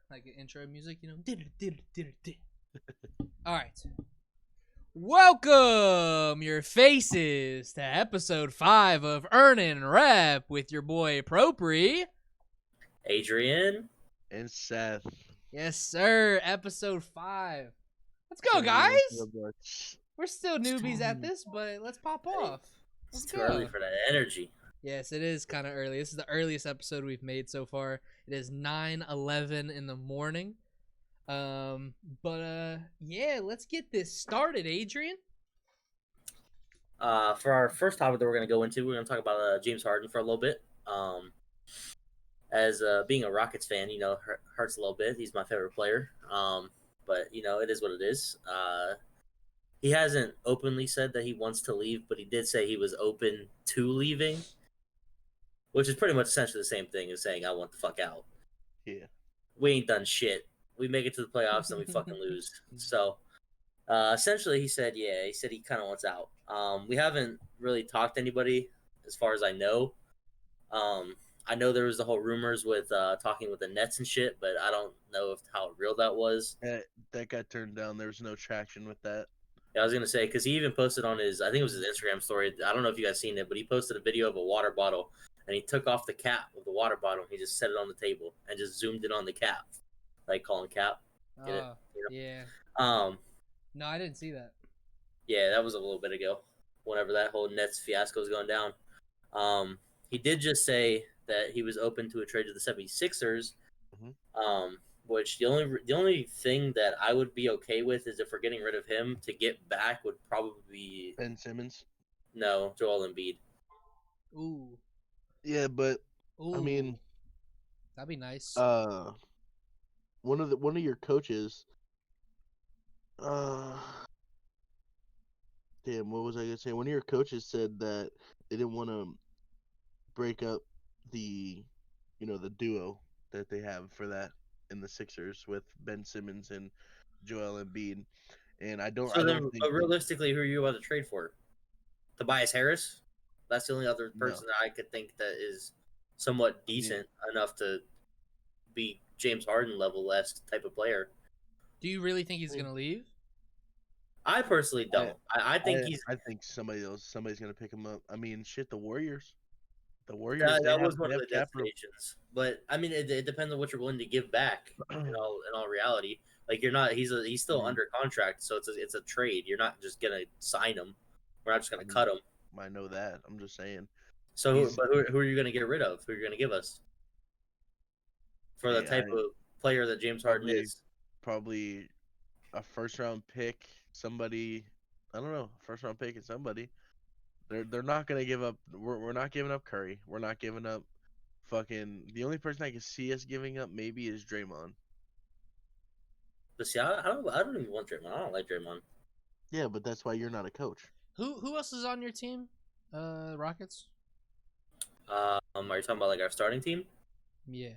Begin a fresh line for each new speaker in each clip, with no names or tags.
Like an intro music, you know. All right. Welcome your faces to episode 5 of Earnin' Rep with your boy Propri.
Adrian.
And Seth.
Yes, sir. Episode 5. Let's go, guys. We're still newbies at this, but let's pop off.
It's too early for that energy.
Yes, it is kind of early. This is the earliest episode we've made so far. It is 9:11 in the morning. Yeah, let's get this started, Adrian.
For our first topic that we're going to go into, we're going to talk about James Harden for a little bit. As being a Rockets fan, you know, hurts a little bit. He's my favorite player. But you know, it is what it is. He hasn't openly said that he wants to leave, but he did say he was open to leaving, which is pretty much essentially the same thing as saying I want the fuck out.
Yeah.
We ain't done shit. We make it to the playoffs and we fucking lose. So, essentially, he said he kind of wants out. We haven't really talked to anybody as far as I know. I know there was the whole rumors with talking with the Nets and shit, but I don't know how real that was.
That got turned down. There was no traction with that.
Yeah, I was gonna say because he even posted on his, I think it was his Instagram story. I don't know if you guys seen it, but he posted a video of a water bottle and he took off the cap of the water bottle. And he just set it on the table and just zoomed in on the cap, like calling cap. Get it? You know?
Yeah. No, I didn't see that.
Yeah, that was a little bit ago. Whenever that whole Nets fiasco was going down, he did just say that he was open to a trade to the 76ers.
Mm-hmm.
Which the only thing that I would be okay with is if we're getting rid of him, to get back would probably be
Ben Simmons.
No, Joel Embiid.
Ooh.
Yeah, but
Ooh.
I mean,
that'd be nice.
One of your coaches. Damn, what was I gonna say? One of your coaches said that they didn't want to break up the duo that they have for that in the Sixers with Ben Simmons and Joel Embiid, and I don't.
But realistically, who are you about to trade for? Tobias Harris? That's the only other person that I could think that is somewhat decent enough to be James Harden level-esque type of player.
Do you really think he's gonna leave?
I personally don't. I think
I think somebody's gonna pick him up. I mean, shit, the Warriors. The Warriors.
That was one of the destinations, but I mean, it depends on what you're willing to give back. In all reality, like he's still under contract, so it's a trade. You're not just gonna sign him. We're not just gonna cut him.
I know that. I'm just saying.
So, who are you gonna get rid of? Who are you gonna give us for the type of player that James Harden is?
Probably a first round pick. Somebody, I don't know, first round pick and somebody. They're not gonna give up. We're not giving up Curry. We're not giving up fucking. The only person I can see us giving up maybe is Draymond.
But see, I don't even want Draymond. I don't like Draymond.
Yeah, but that's why you're not a coach.
Who else is on your team? Rockets.
Are you talking about like our starting team?
Yeah.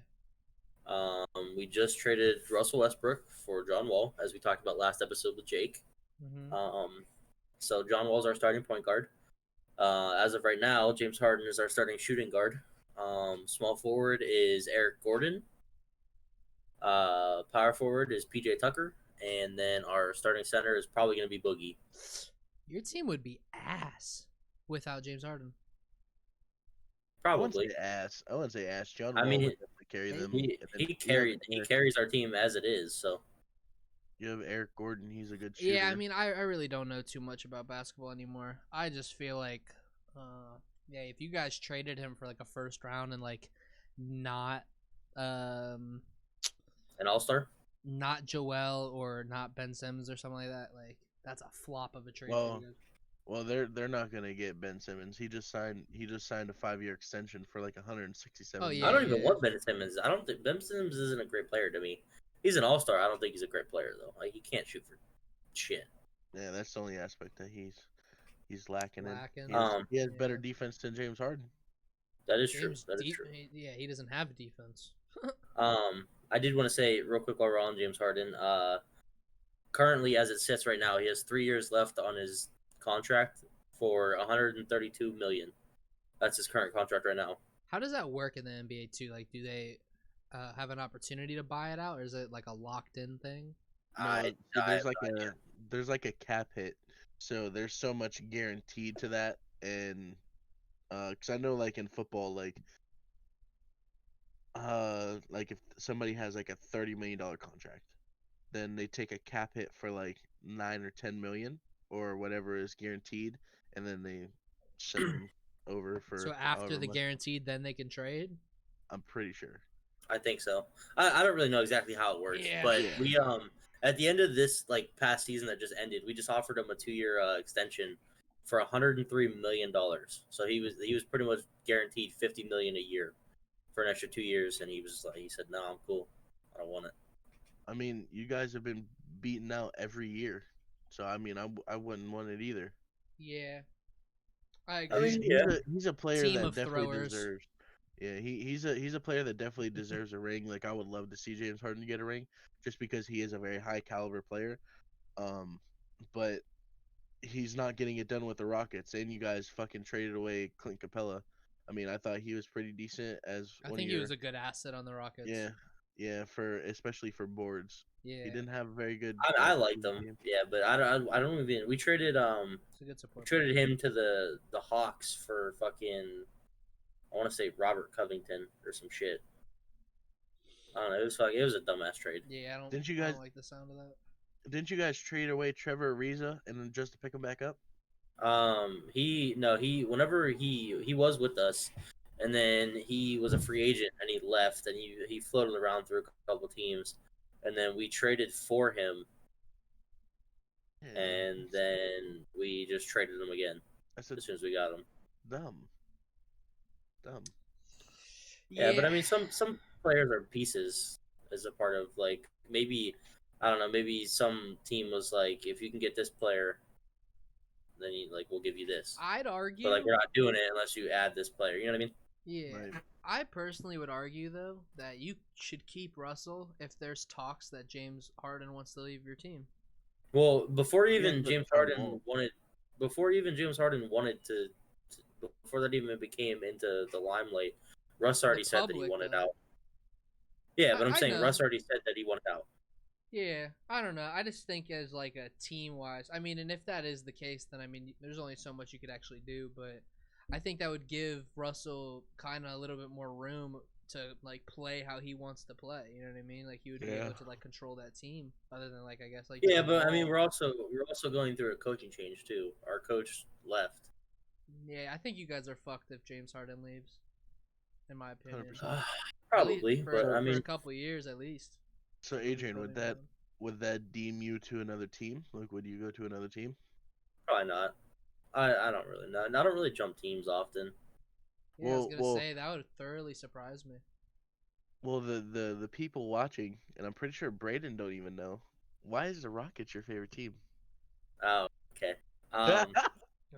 We just traded Russell Westbrook for John Wall, as we talked about last episode with Jake.
Mm-hmm.
So John Wall's our starting point guard. As of right now, James Harden is our starting shooting guard. Small forward is Eric Gordon. Power forward is PJ Tucker. And then our starting center is probably going to be Boogie.
Your team would be ass without James Harden.
Probably.
I wouldn't say ass. John Wall would definitely carry them.
He carries our team as it is, so.
You have Eric Gordon. He's a good shooter.
Yeah, I mean, I really don't know too much about basketball anymore. I just feel like, if you guys traded him for like a first round and like not
an all-star,
not Joel or not Ben Simmons or something like that, like that's a flop of a trade.
Well, they're not gonna get Ben Simmons. He just signed a 5-year extension for like 167.
Oh, yeah,
I don't even want Ben Simmons. I don't think Ben Simmons isn't a great player to me. He's an all-star. I don't think he's a great player though. Like he can't shoot for shit.
Yeah, that's the only aspect that he's lacking in. He has better defense than James Harden.
That is true. That is true.
Yeah, he doesn't have defense.
I did want to say real quick while we're on James Harden. Currently, as it sits right now, he has 3 years left on his contract for $132 million. That's his current contract right now.
How does that work in the NBA too? Like, do they have an opportunity to buy it out, or is it like a locked-in thing?
No, so
I have no idea.
there's like a cap hit. So there's so much guaranteed to that, and because I know like in football, like if somebody has like a $30 million contract, then they take a cap hit for like 9 or 10 million or whatever is guaranteed, and then they send them over
So
for
after
however
the
much.
guaranteed, then they can trade.
I'm pretty sure.
I think so. I don't really know exactly how it works,
Yeah.
but
Yeah.
we at the end of this like past season that just ended, we just offered him a 2-year extension for $103 million. So he was pretty much guaranteed 50 million a year for an extra 2 years, and he said no, I'm cool, I don't want it.
I mean, you guys have been beaten out every year, so I mean, I wouldn't want it either.
Yeah, I
I
agree.
mean, yeah,
He's a player
Team
that
of
definitely
throwers.
deserves. Yeah, he's a player that definitely deserves a ring. Like I would love to see James Harden get a ring, just because he is a very high caliber player. Um, but he's not getting it done with the Rockets, and you guys fucking traded away Clint Capella. I mean, I thought he was pretty decent as
I
one of
think he was
your
a good asset on the Rockets.
yeah yeah for especially for boards. He
Yeah,
didn't have a very good
I liked
team
him.
game.
Yeah, but I don't even.
it's a good
We
support
traded
player.
him to the Hawks for fucking, I want to say Robert Covington or some shit. I don't know. It was a dumbass trade.
Yeah,
Didn't you
I
guys
don't like the sound of that.
didn't you guys trade away Trevor Ariza and then just to pick him back up?
He no whenever he was with us, and then he was a free agent and he left and he floated around through a couple teams, and then we traded for him,
Yeah,
and then we just traded him again
that's a
as soon as we got him.
dumb, dumb.
Yeah, but
Yeah,
I mean, some players are pieces as a part of like maybe I don't know, maybe some team was like, if you can get this player, then we'll give you this,
I'd
but like
argue.
we're not doing it unless you add this player. You know what I mean?
Yeah,
Right.
I personally would argue though that you should keep Russell if there's talks that James Harden wants to leave your team.
Well,
He has a
Before even James Harden wanted before that even became into the limelight, Russ
The
already said that he
public
wanted
though.
out. Yeah, but I'm
I
saying
know.
Russ already said that he wanted out.
Yeah, I don't know. I just think as like a team wise, I mean, and if that is the case, then I mean, there's only so much you could actually do. But I think that would give Russell kind of a little bit more room to like play how he wants to play. You know what I mean? Like he would be
Yeah.
able to like control that team, other than like I guess like
Yeah,
John
but I mean
Wall.
we're also going through a coaching change too. Our coach left.
Yeah, I think you guys are fucked if James Harden leaves, in my opinion.
100%.
At least
Probably,
for
but I
for a
mean
couple years at least.
So
He's
Adrian,
building around.
would that deem you to another team? Like, would you go to another team?
probably not. I don't really know. I don't really jump teams often.
Yeah, I was
Well,
gonna
well,
say that would thoroughly surprise me.
well. The people watching, and I'm pretty sure Braden don't even know. Why is the Rockets your favorite team?
Oh, okay.
Bro,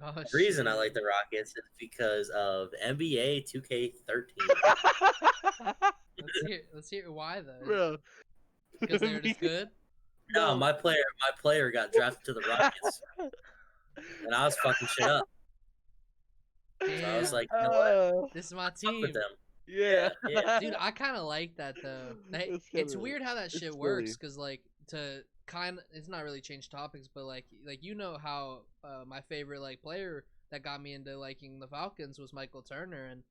Oh
The reason I
shit!
like the Rockets is because of NBA 2K13.
Let's hear why though. Because they were just good.
No,
no.
my player got drafted to the Rockets, and I was fucking shit up. So I was
Damn,
like, you know what?
this is my
Fuck with
team,
them.
Yeah.
Yeah, yeah.
dude. I kind of like that though.
It's
It's
kinda,
weird how that
it's
shit
silly.
works. Cause like to it's not really change topics, but like you know how my favorite like player that got me into liking the Falcons was Michael Turner, and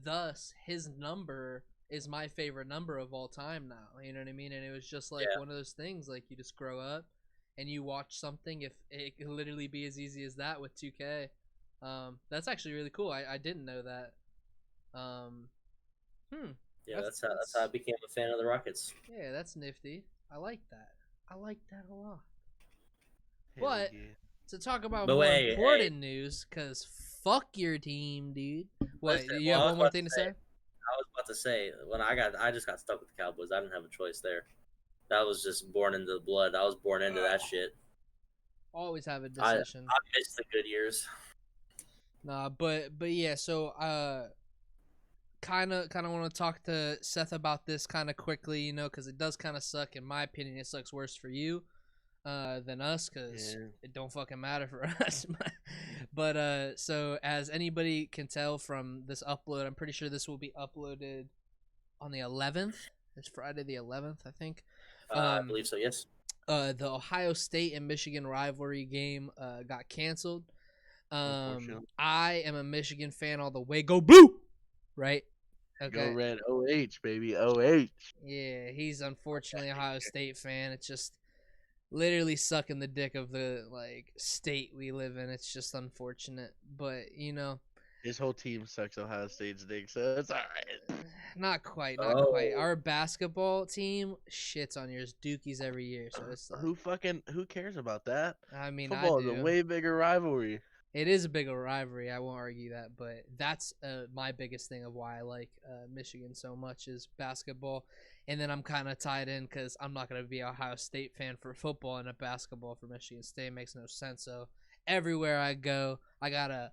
thus his number is my favorite number of all time now. You know what I mean? And it was just like
Yeah.
one of those things. Like you just grow up and you watch something. If it could literally be as easy as that with 2K. That's actually really cool. I didn't know that. Um, hmm.
Yeah, that's how I became a fan of the Rockets.
Yeah, that's nifty. I like that. I like that a lot.
Hell
But
yeah.
to talk about
But
more
wait, hey,
important news, cause fuck your team, dude. What?
listen.
You
Well,
have one more thing to say?
I was about to say when I just got stuck with the Cowboys. I didn't have a choice there. That was just born into the blood. I was born into that shit.
Always have a
I
decision.
missed the good years.
Nah, but yeah. So kind of want to talk to Seth about this kind of quickly, you know, because it does kind of suck. In my opinion, it sucks worse for you. than us, because
Yeah.
it don't fucking matter for us. But so as anybody can tell from this upload, I'm pretty sure this will be uploaded on the 11th. It's Friday the 11th, I think.
I believe so. Yes.
The Ohio State and Michigan rivalry game got canceled.
Unfortunately.
I am a Michigan fan all the way. Go blue, right?
Go
Okay.
red. OH, baby. OH.
Yeah, he's unfortunately a Ohio State fan. It's just literally sucking the dick of the like state we live in. It's just unfortunate, but
His whole team sucks Ohio State's dick, so it's alright.
not quite, not quite.
Oh.
Our basketball team shits on yours dookies every year, so it's like,
Who cares about that?
I mean,
Football
I
is a
do.
way bigger rivalry.
It is a bigger rivalry. I won't argue that, but that's my biggest thing of why I like Michigan so much is basketball. And then I'm kind of tied in because I'm not going to be an Ohio State fan for football and a basketball for Michigan State. It makes no sense. So everywhere I go, I got a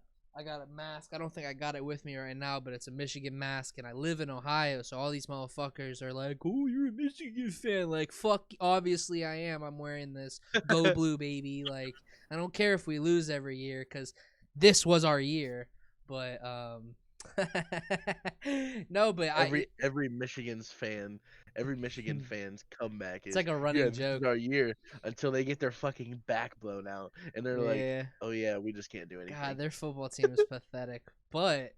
mask. I don't think I got it with me right now, but it's a Michigan mask, and I live in Ohio, so all these motherfuckers are like, "Oh, you're a Michigan fan." Like, fuck, obviously I am. I'm wearing this. Go blue, baby. Like, I don't care if we lose every year because this was our year. But no, but
Every Michigan fan's comeback is
it's like a running
this
joke.
is our year until they get their fucking back blown out and they're like,
Yeah.
oh yeah, we just can't do anything.
God, their football team is pathetic. But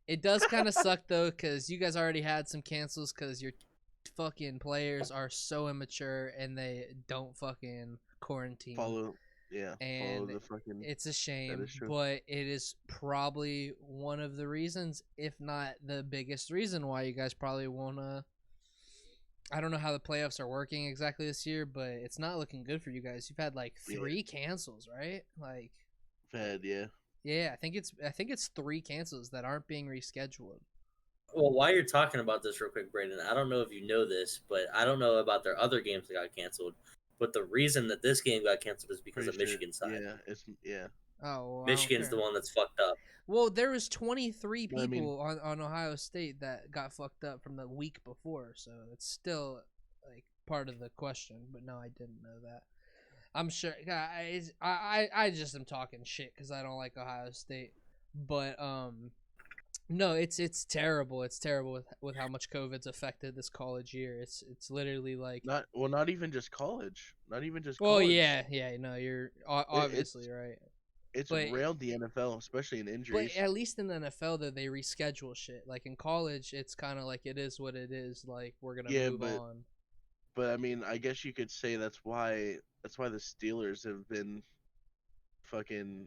it does kind of suck though, because you guys already had some cancels because your fucking players are so immature and they don't fucking quarantine.
Follow
And
the fucking.
it's a shame,
is true.
but it is probably one of the reasons, if not the biggest reason, why you guys probably won't. I don't know how the playoffs are working exactly this year, but it's not looking good for you guys. You've had like 3 cancels, right? Like,
Yeah.
yeah, I think it's 3 cancels that aren't being rescheduled.
Well, while you're talking about this real quick, Brandon, I don't know if you know this, but I don't know about their other games that got canceled. But the reason that this game got canceled is because of Michigan's side.
Yeah.
Oh, well,
Michigan's the one that's fucked up.
Well, there was 23 people
I mean-
on Ohio State that got fucked up from the week before, so it's still like part of the question. But no, I didn't know that. I'm sure. I just am talking shit because I don't like Ohio State. But no, it's terrible. It's terrible with how much COVID's affected this college year. It's literally like
not even just college. Not even just.
Well,
college.
yeah. No, you're obviously right.
It's
But-
railed the NFL, especially in
But
injuries.
at least in the NFL, though, they reschedule shit. Like in college, it's kind of like it is what it is. Like we're gonna move on.
But I mean, I guess you could say that's why the Steelers have been fucking.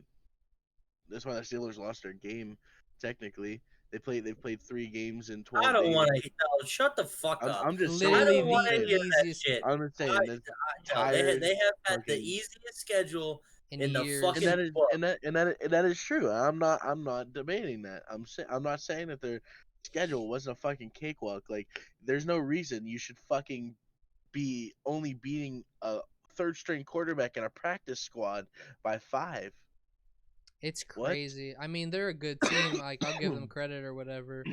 That's why the Steelers lost their game. Technically, they played 3 games in 12
I don't
days.
want to. No, shut the fuck up.
I'm just
Literally
I
saying.
don't want to
the
hear that
easiest-
shit.
I'm just saying.
No,
tired
they have had the
fucking-
easiest schedule in the
years.
fucking
and
book.
that is true. I'm not debating that. I'm not saying that their schedule wasn't a fucking cakewalk. Like, there's no reason you should fucking be only beating a 3rd string quarterback in a practice squad by 5.
It's
What?
crazy. I mean, they're a good team. Like I'll give them credit or whatever.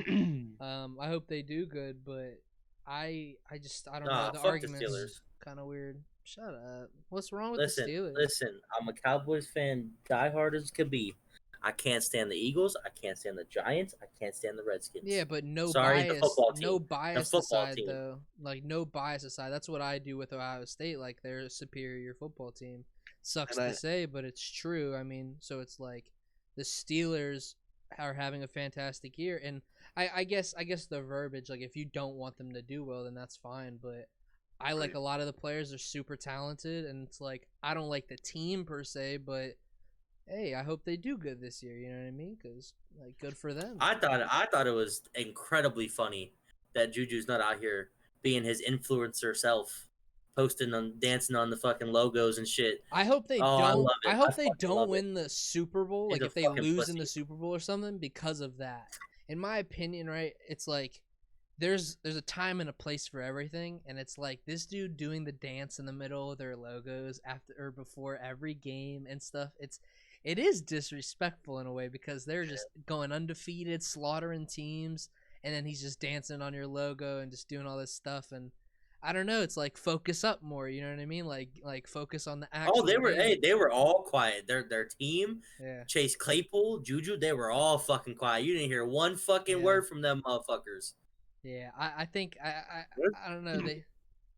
I hope they do good, but I don't know. The
Fuck the
argument's
Steelers.
kind of weird. Shut up. What's wrong with
Listen,
the Steelers?
listen. I'm a Cowboys fan, diehard as could be. I can't stand the Eagles. I can't stand the Giants. I can't stand the Redskins.
Yeah, but no
Sorry, the
bias.
football
No
team.
bias
football
aside,
team.
though. Like no bias aside. That's what I do with Ohio State. Like they're a superior football team. Sucks
And
to say, but it's true. I mean, so it's like the Steelers are having a fantastic year, and I guess the verbiage, like if you don't want them to do well, then that's fine. But I like
Right.
a lot of the players are super talented, and it's like I don't like the team per se, but hey, I hope they do good this year. You know what I mean? Because like good for them.
I thought it was incredibly funny that Juju's not out here being his influencer self, posting on dancing on the fucking logos and shit.
I hope they
Oh, I
don't.
love it.
I hope
I
they
fucking
don't
love it.
win the Super Bowl.
He's
Like
a
if they
fucking
lose in the
pussy.
Super Bowl or something because of that. In my opinion, right? It's like there's a time and a place for everything, and it's like this dude doing the dance in the middle of their logos after or before every game and stuff. It is disrespectful in a way because they're just going undefeated, slaughtering teams, and then he's just dancing on your logo and just doing all this stuff. And I don't know. It's like focus up more. You know what I mean? Like focus on the actual.
Oh, they were
game.
they were all quiet. Their team,
Yeah.
Chase Claypool, Juju, they were all fucking quiet. You didn't hear one fucking
Yeah.
word from them motherfuckers.
Yeah. I think I don't know. They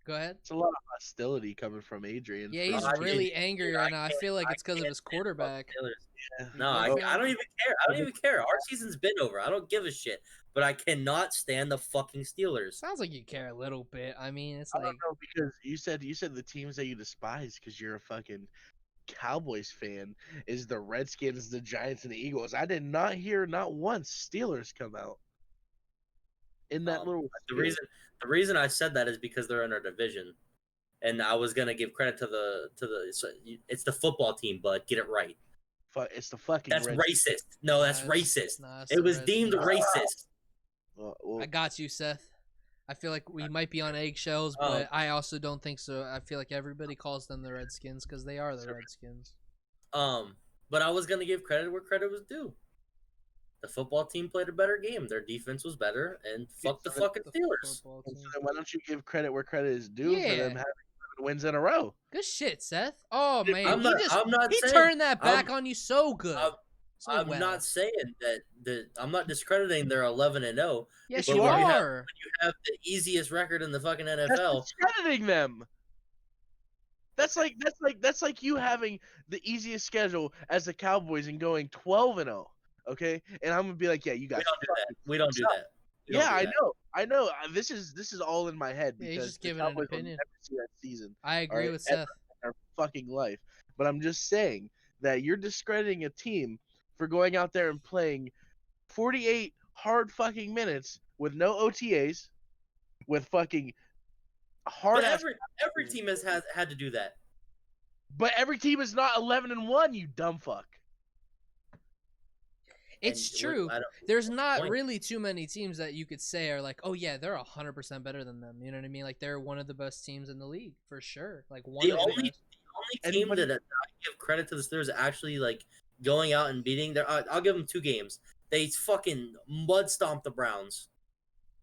go ahead.
It's a lot of hostility coming from Adrian.
Yeah,
for
he's
I
sure.
really
can't-
angry
I
right now. I
can't-
feel like
I
it's because of
can't
his
stand fucking
quarterback.
Steelers.
Yeah.
You
No,
do
I
feel
don't
like-
even care. I don't even care. Our season's been over. I don't give a shit. But I cannot stand the fucking Steelers.
Sounds like you care a little bit. I mean, it's
I
like
don't know, because you said the teams that you despise because you're a fucking Cowboys fan is the Redskins, the Giants, and the Eagles. I did not hear not once Steelers come out in that little.
The reason I said that is because they're in our division, and I was gonna give credit to it's the football team, but get it right.
It's the fucking.
That's
Redskins.
racist. No, that's
Nah, it's-
racist.
nah, it's
It
the
was deemed
Redskins.
racist.
Well,
I got you, Seth. I feel like we might be on eggshells,
Oh.
but I also don't think so. I feel like everybody calls them the Redskins because they are the Redskins.
But I was gonna give credit where credit was due. The football team played a better game. Their defense was better, and fuck the fucking
The
Steelers.
football
so
team.
then why don't you give credit where credit is due for
Yeah.
them having 7 wins in a row?
Good shit, Seth. Oh man,
I'm not. I'm not
he
saying.
turned that
I'm-
back on you so good. So
I'm
well.
not saying that. I'm not discrediting their 11-0.
Yes,
but
you
when you
are.
You have the easiest record in the fucking
That's
NFL.
discrediting them. That's like you having the easiest schedule as the Cowboys and going 12-0. Okay, and I'm gonna be like, yeah, you guys.
We don't do that. We don't do that. We don't
Yeah,
do
I
that.
know. I know. This is all in my head
Yeah,
because
he's just
the
giving an
Cowboys will
opinion.
never see that season.
I agree
Alright,
with Seth.
in our fucking life. But I'm just saying that you're discrediting a team for going out there and playing 48 hard fucking minutes with no OTAs, with fucking hard
But
ass.
every team has had to do that.
But every team is not 11-1. You dumb fuck.
It's
And
true.
I don't-
There's not
point.
really too many teams that you could say are like, oh yeah, they're 100% better than them. You know what I mean? Like they're one of the best teams in the league for sure. Like one
The
of the
only
best.
team that I give credit to the Steelers actually like going out and beating their. I'll give them 2 games. They fucking mud stomped the Browns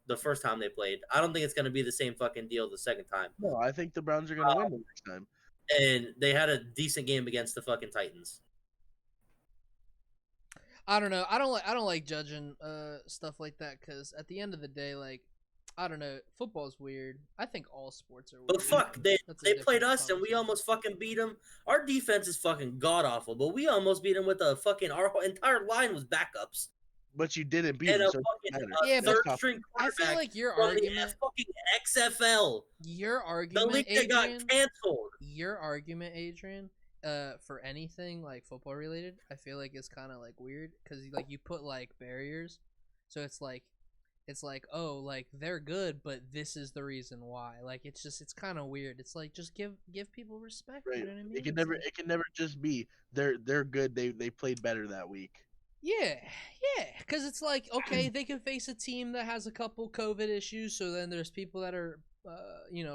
the first time they played. I don't think it's gonna be the same fucking deal the second time.
No, I think the Browns are gonna win the next time.
And they had a decent game against the fucking Titans.
I don't know. I don't like judging stuff like that because at the end of the day, like I don't know, football's weird. I think all sports are weird.
But fuck, they
That's a
played
different
us and we
conversation.
almost fucking beat them. Our defense is fucking god awful, but we almost beat them with a fucking our whole entire line was backups
But you didn't beat
and
them,
a
so it
fucking
doesn't matter.
Yeah, but
third string
I
quarterback
feel like your
from the
argument,
fucking XFL,
your
the
argument,
league that got
Adrian,
canceled.
your argument, Adrian, for anything like football related, I feel like it's kind of like weird because like you put like barriers, so it's like oh like they're good, but this is the reason why. Like it's kind of weird. It's like just give people respect.
Right.
You know what I mean?
It can
It's
never
like-
it can never just be they're good. They played better that week.
Yeah, because it's like okay, they can face a team that has a couple COVID issues, so then there's people that are,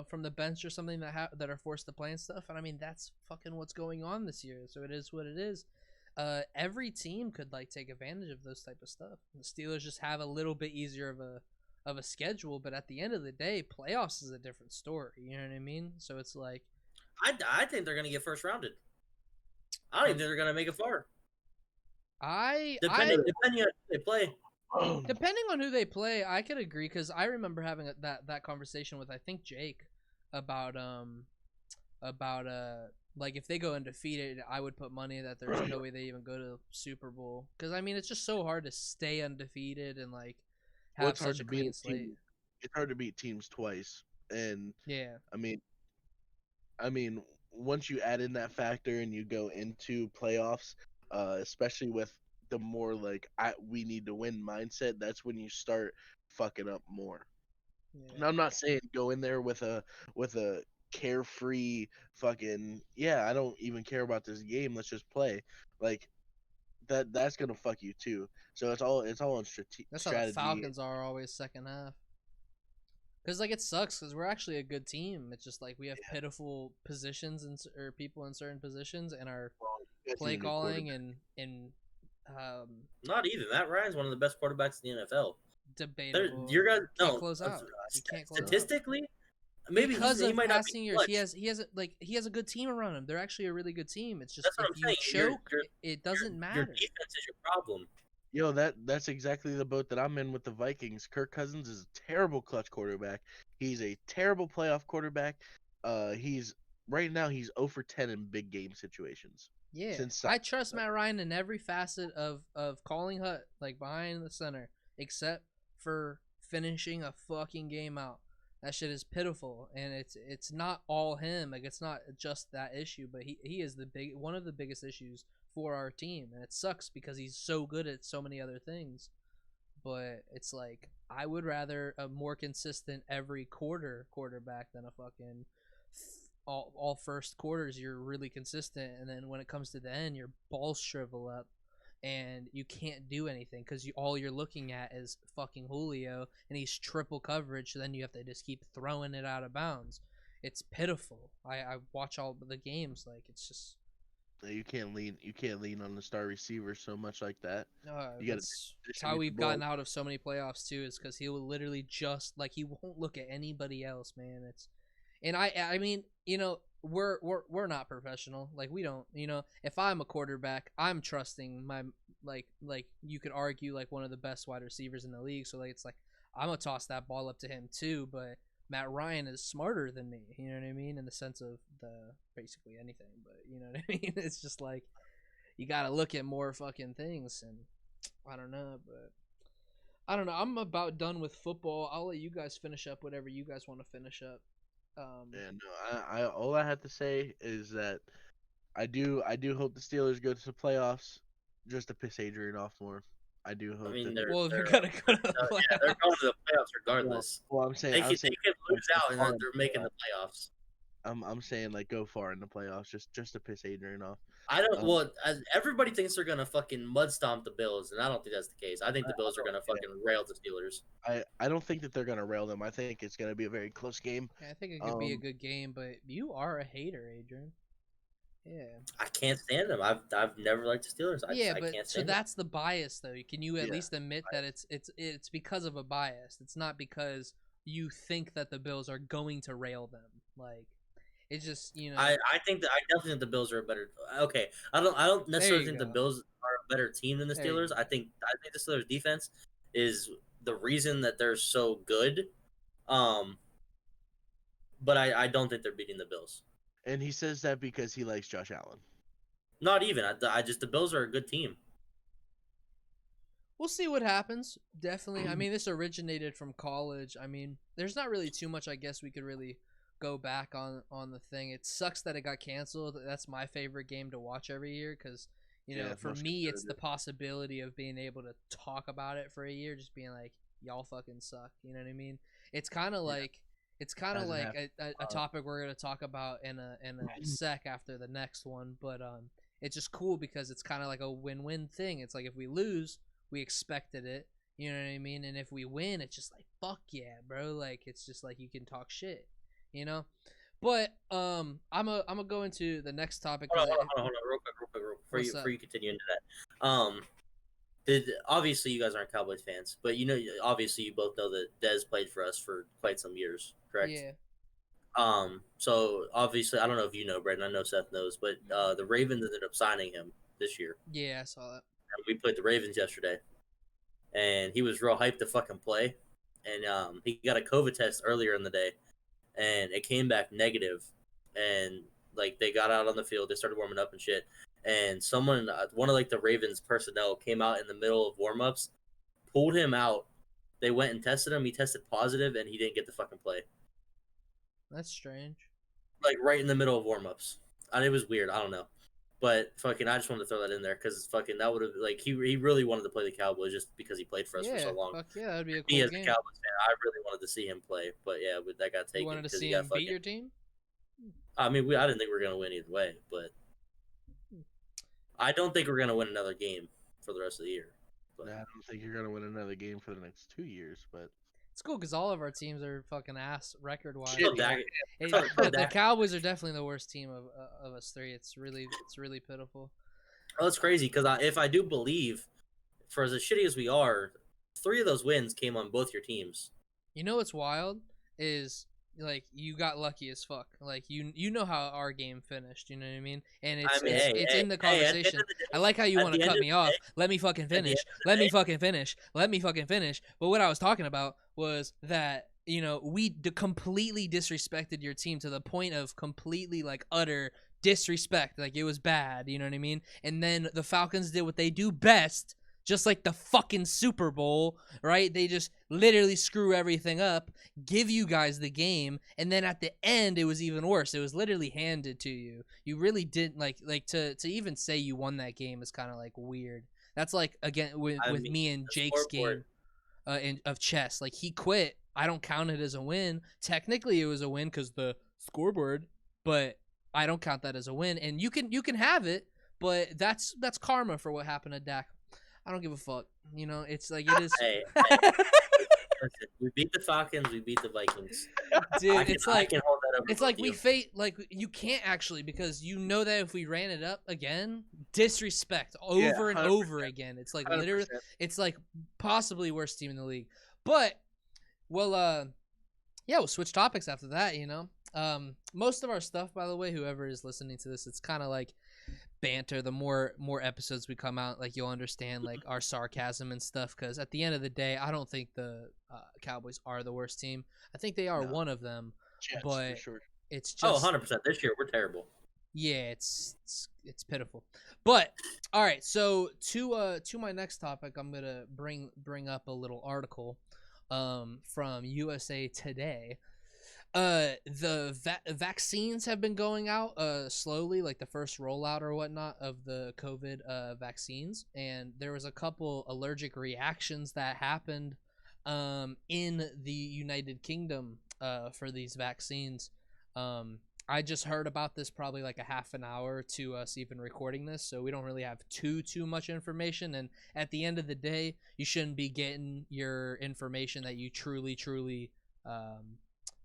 from the bench or something that are forced to play and stuff. And I mean that's fucking what's going on this year. So it is what it is. Every team could like take advantage of those type of stuff. The Steelers just have a little bit easier of a schedule, but at the end of the day, playoffs is a different story. You know what I mean? So it's like
I think they're gonna get first rounded. I don't even think they're gonna make it far. Depending on who they play.
Depending on who they play, I could agree because I remember having that conversation with I think Jake about like if they go undefeated, I would put money that there's no way they even go to Super Bowl because I mean it's just so hard to stay undefeated and like
Well,
have
it's hard
such a
to beat
clean
a
slate.
team. It's hard to beat teams twice, and
Yeah,
I mean, once you add in that factor and you go into playoffs, especially with the more like we need to win mindset, that's when you start fucking up more. And
yeah.
I'm not saying go in there with a carefree fucking I don't even care about this game. Let's just play like that. That's gonna fuck you too. So it's all on strategy.
That's how the Falcons are always second half. Because like it sucks because we're actually a good team. It's just like we have pitiful positions or people in certain positions, and our play calling and
Not even Matt Ryan's one of the best quarterbacks in the NFL.
debatable.
You guys
Can't
no
close out. You can't close out.
statistically. maybe
because
he
of
might not
passing
be
years,
clutch.
he has a good team around him. They're actually a really good team. It's just
That's what
if
I'm
you
saying.
choke, it doesn't
Your
matter.
defense is your problem.
Yo, that's exactly the boat that I'm in with the Vikings. Kirk Cousins is a terrible clutch quarterback. He's a terrible playoff quarterback. He's right now he's 0 for 10 in big game situations.
Yeah,
Since
I trust Matt Ryan in every facet of calling hut, like behind the center, except for finishing a fucking game out. That shit is pitiful, and it's not all him. Like it's not just that issue, but he is one of the biggest issues for our team, and it sucks because he's so good at so many other things. But it's like I would rather a more consistent every quarterback than a fucking all first quarters you're really consistent, and then when it comes to the end your balls shrivel up and you can't do anything because all you're looking at is fucking Julio and he's triple coverage, so then you have to just keep throwing it out of bounds. It's pitiful. I watch all the games, like it's just
you can't lean on the star receiver so much like that. You got to
that's how we've gotten out of so many playoffs too, is because he will literally just like he won't look at anybody else, man. It's and I mean, you know, we're not professional. Like we don't, you know, if I'm a quarterback, I'm trusting my like you could argue like one of the best wide receivers in the league. So like it's like I'm gonna toss that ball up to him too. But Matt Ryan is smarter than me. You know what I mean? In the sense of the basically anything. But you know what I mean? It's just like you gotta look at more fucking things, and I don't know, but. I don't know. I'm about done with football. I'll let you guys finish up whatever you guys want to finish up.
Yeah, no, I all I have to say is that I do hope the Steelers go to the playoffs just to piss Adrian off more. I do hope
I mean,
that.
Well, if you're gonna go to the
yeah, they're going
playoffs,
to the playoffs regardless.
Well, I'm saying
They could lose out and they're making the playoffs.
I'm saying like go far in the playoffs just to piss Adrian off.
I don't. Well, everybody thinks they're gonna fucking mud stomp the Bills, and I don't think that's the case. I think the Bills are gonna fucking rail the Steelers.
I don't think that they're gonna rail them. I think it's gonna be a very close game.
yeah, I think it could be a good game. But you are a hater, Adrian. Yeah.
I can't stand them. I've never liked the Steelers. I
But
can't
so
stand
that's the bias, though. Can you at
Yeah,
least admit that it's because of a bias? It's not because you think that the Bills are going to rail them. Like it's just you know.
I think that I definitely think the Bills are a better. Okay, I don't necessarily think the
go.
Bills are a better team than the
There you
Steelers.
go.
I think the Steelers defense is the reason that they're so good. But I don't think they're beating the Bills.
and he says that because he likes Josh Allen.
Not even. I just the Bills are a good team.
We'll see what happens. Definitely. I mean, this originated from college. I mean, there's not really too much I guess we could really go back on the thing. It sucks that it got canceled. That's my favorite game to watch every year because, you know, for me, it's the possibility of being able to talk about it for a year, just being like, y'all fucking suck. You know what I mean? It's kind of like a topic we're gonna talk about in a sec after the next one, but it's just cool because it's kind of like a win-win thing. It's like if we lose, we expected it, you know what I mean, and if we win, it's just like fuck yeah, bro. Like it's just like you can talk shit, you know. But I'm a go into the next topic.
Hold on, real quick, before you continue into that. Obviously you guys aren't Cowboys fans, but you know, obviously you both know that Dez played for us for quite some years, correct?
Yeah.
So obviously I don't know if you know, Brandon. I know Seth knows, but the Ravens ended up signing him this year.
Yeah, I saw that.
And we played the Ravens yesterday, and he was real hyped to fucking play, and he got a COVID test earlier in the day, and it came back negative, and like they got out on the field, they started warming up and shit. And someone, one of like the Ravens personnel, came out in the middle of warm-ups, pulled him out. They went and tested him. He tested positive, and he didn't get to fucking play.
That's strange.
Like right in the middle of warm-ups. And it was weird. I don't know, but fucking, I just wanted to throw that in there because fucking that would have like he really wanted to play the Cowboys just because he played for us for so long.
Fuck yeah, that'd be a cool
Me as
game.
a Cowboys fan, I really wanted to see him play, but yeah, that got taken.
You wanted to see
he got
him beat your team?
I mean, I didn't think we were gonna win either way, but I don't think we're gonna win another game for the rest of the year. But
I don't think you're gonna win another game for the next 2 years, but
it's cool because all of our teams are fucking ass record wise.
But
The Cowboys are definitely the worst team of us three. It's really pitiful.
Oh, it's crazy because if I do believe, for as shitty as we are, 3 of those wins came on both your teams.
You know what's wild is like you got lucky as fuck. Like you know how our game finished. You know what I mean? And
I mean,
it's in the
hey, at the end
conversation.
of the
I
day,
like how you
at
want to
the end
cut
of
me
the day,
off. Let me fucking
at the end
finish.
of the
Let me
day,
fucking finish. Let me fucking finish. But what I was talking about was that we completely disrespected your team to the point of completely like utter disrespect. Like it was bad. You know what I mean? And then the Falcons did what they do best. Just like the fucking Super Bowl, right? They just literally screw everything up, give you guys the game, and then at the end it was even worse. It was literally handed to you. You really didn't like to even say you won that game is kind of like weird. That's like again with
I
with
mean,
me and
the
Jake's
scoreboard.
game of chess. Like he quit. I don't count it as a win. Technically, it was a win because the scoreboard, but I don't count that as a win. And you can have it, but that's karma for what happened to Dak. I don't give a fuck. It's like it is.
Hey, listen, we beat the Falcons. We beat the Vikings.
Dude,
I can hold that over
it's
both
like
of
we
you.
fate like you can't actually because you know that if we ran it up again, disrespect
Yeah,
over and
100%.
over again. It's like literally
100%.
it's like possibly worst team in the league. But well yeah, we'll switch topics after that. Most of our stuff, by the way, whoever is listening to this, it's kind of like banter. The more episodes we come out, like you'll understand like our sarcasm and stuff. Because at the end of the day, I don't think the Cowboys are the worst team. I think they are
No,
one of them,
Jets for
but
sure.
it's
Oh,
just
100%. This year we're terrible.
yeah, it's pitiful. But all right, so to my next topic, I'm gonna bring up a little article from USA Today. The vaccines have been going out slowly, like the first rollout or whatnot of the COVID vaccines, and there was a couple allergic reactions that happened in the United Kingdom for these vaccines. I just heard about this probably like a half an hour to us even recording this, so we don't really have too much information. And at the end of the day, you shouldn't be getting your information that you truly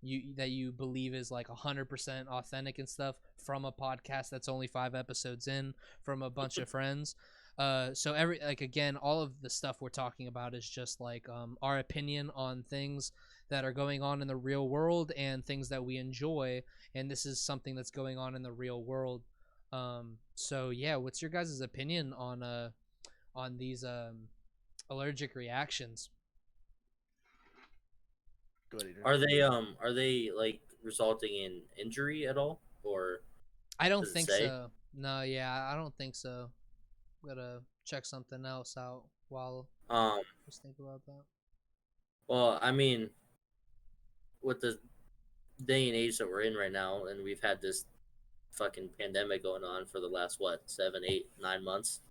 you believe is like 100% authentic and stuff from a podcast that's only 5 episodes in from a bunch of friends. So every like again, all of the stuff we're talking about is just like our opinion on things that are going on in the real world and things that we enjoy, and this is something that's going on in the real world. So yeah, what's your guys' opinion on these allergic reactions?
Go ahead, Adrian.
Are they like resulting in injury at all, or
I don't
does it
think
say?
so. No, yeah, I don't think so. Gotta check something else out while
Um,
just think about that.
well, I mean, with the day and age that we're in right now, and we've had this fucking pandemic going on for the last what 7, 8, 9 months.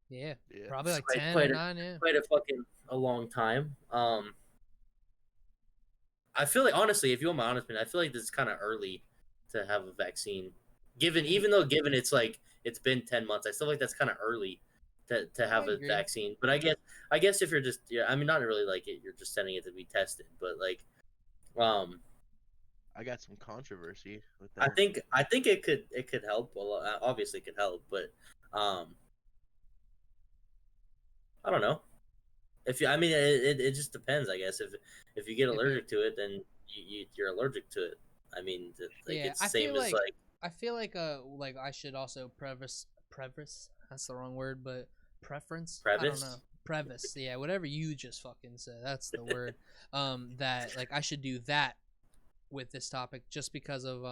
Yeah,
Yeah.
probably
It's
like 10 or 9. Yeah.
quite a fucking a long time. I feel like honestly, if you want my honest opinion, I feel like this is kind of early to have a vaccine. Given it's like it's been 10 months, I still like that's kind of early to
I
have a
agree.
vaccine. But I guess if you're just I mean not really like it, you're just sending it to be tested. But like um
I got some controversy with
I
that.
think I think it could help. Well, obviously it could help, but um I don't know. If you I mean it just depends, I guess. If you get
If it,
allergic to it, then you're allergic to it. I mean like
yeah,
it's the same as like
I feel like I should also preface. That's the wrong word, but preference. I don't know.
crevice.
Preface. Yeah, whatever you just fucking said. That's the word. That like I should do that with this topic just because of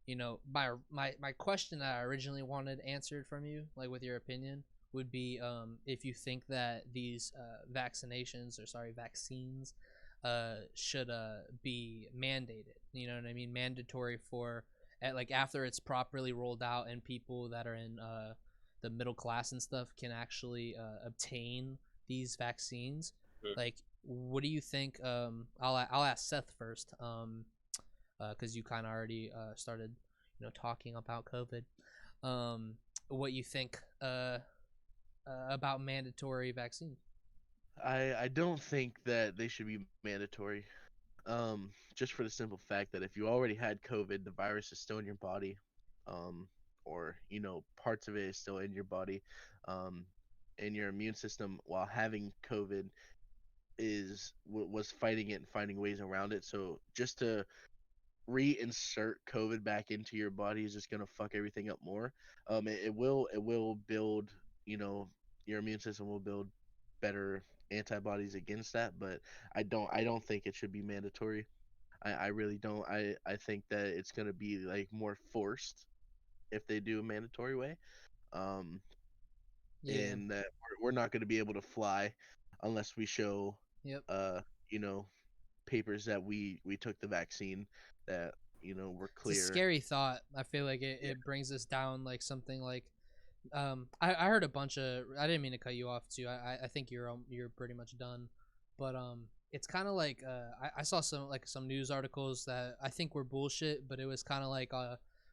my question that I originally wanted answered from you, like with your opinion, would be if you think that these vaccines should be mandated. You know what I mean? Mandatory for like after it's properly rolled out and people that are in the middle class and stuff can actually obtain these vaccines.
Mm.
Like, what do you think? I'll ask Seth first. Because you kind of already started, talking about COVID. What you think about mandatory vaccines?
I don't think that they should be mandatory. Just for the simple fact that if you already had COVID, the virus is still in your body, um, or parts of it is still in your body, and your immune system while having COVID was fighting it and finding ways around it. So just to reinsert COVID back into your body is just gonna fuck everything up more. It will build, you know, your immune system will build better antibodies against that, but I don't think it should be mandatory. I really don't. I think that it's gonna be like more forced if they do a mandatory way. Um,
Yeah.
and that we're not gonna be able to fly unless we show
Yep.
uh, you know, papers that we took the vaccine that, were
It's a
clear.
scary thought. I feel like
Yeah,
it brings us down like something like I heard a bunch of I didn't mean to cut you off too. I think you're pretty much done. But it's kind of like I saw some news articles that I think were bullshit, but it was kind of like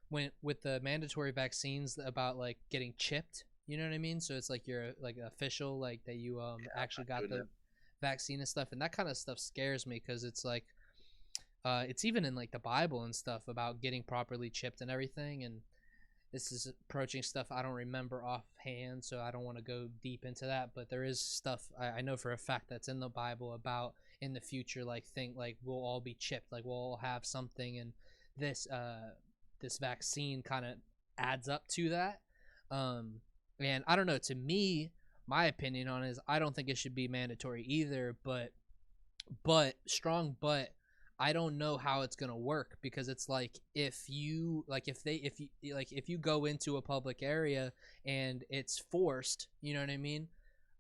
when with the mandatory vaccines about like getting chipped, you know what I mean? So it's like you're like official like that you actually got
doing
the
it.
vaccine and stuff, and that kind of stuff scares me because it's like it's even in like the Bible and stuff about getting properly chipped and everything. And this is approaching stuff I don't remember offhand, so I don't want to go deep into that. But there is stuff I know for a fact that's in the Bible about in the future, like think like we'll all be chipped, like we'll all have something, and this this vaccine kind of adds up to that. Um, and I don't know. To me, my opinion on it is I don't think it should be mandatory either. But strong but I don't know how it's gonna work because it's like if you like if you like if you go into a public area and it's forced, you know what I mean?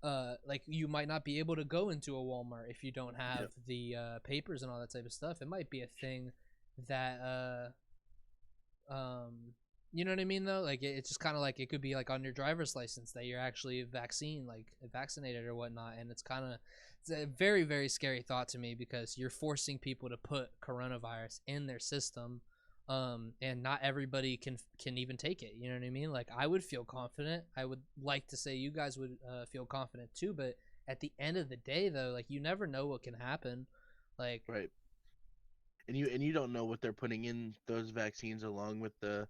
Like you might not be able to go into a Walmart if you don't have
Yep.
the papers and all that type of stuff. It might be a thing that you know what I mean though? Like it's just kind of like it could be like on your driver's license that you're actually vaccinated or whatnot, and it's a very very scary thought to me because you're forcing people to put coronavirus in their system, and not everybody can even take it. You know what I mean? Like I would feel confident. I would like to say you guys would feel confident too, but at the end of the day though, like you never know what can happen. Like
Right. And you don't know what they're putting in those vaccines along with the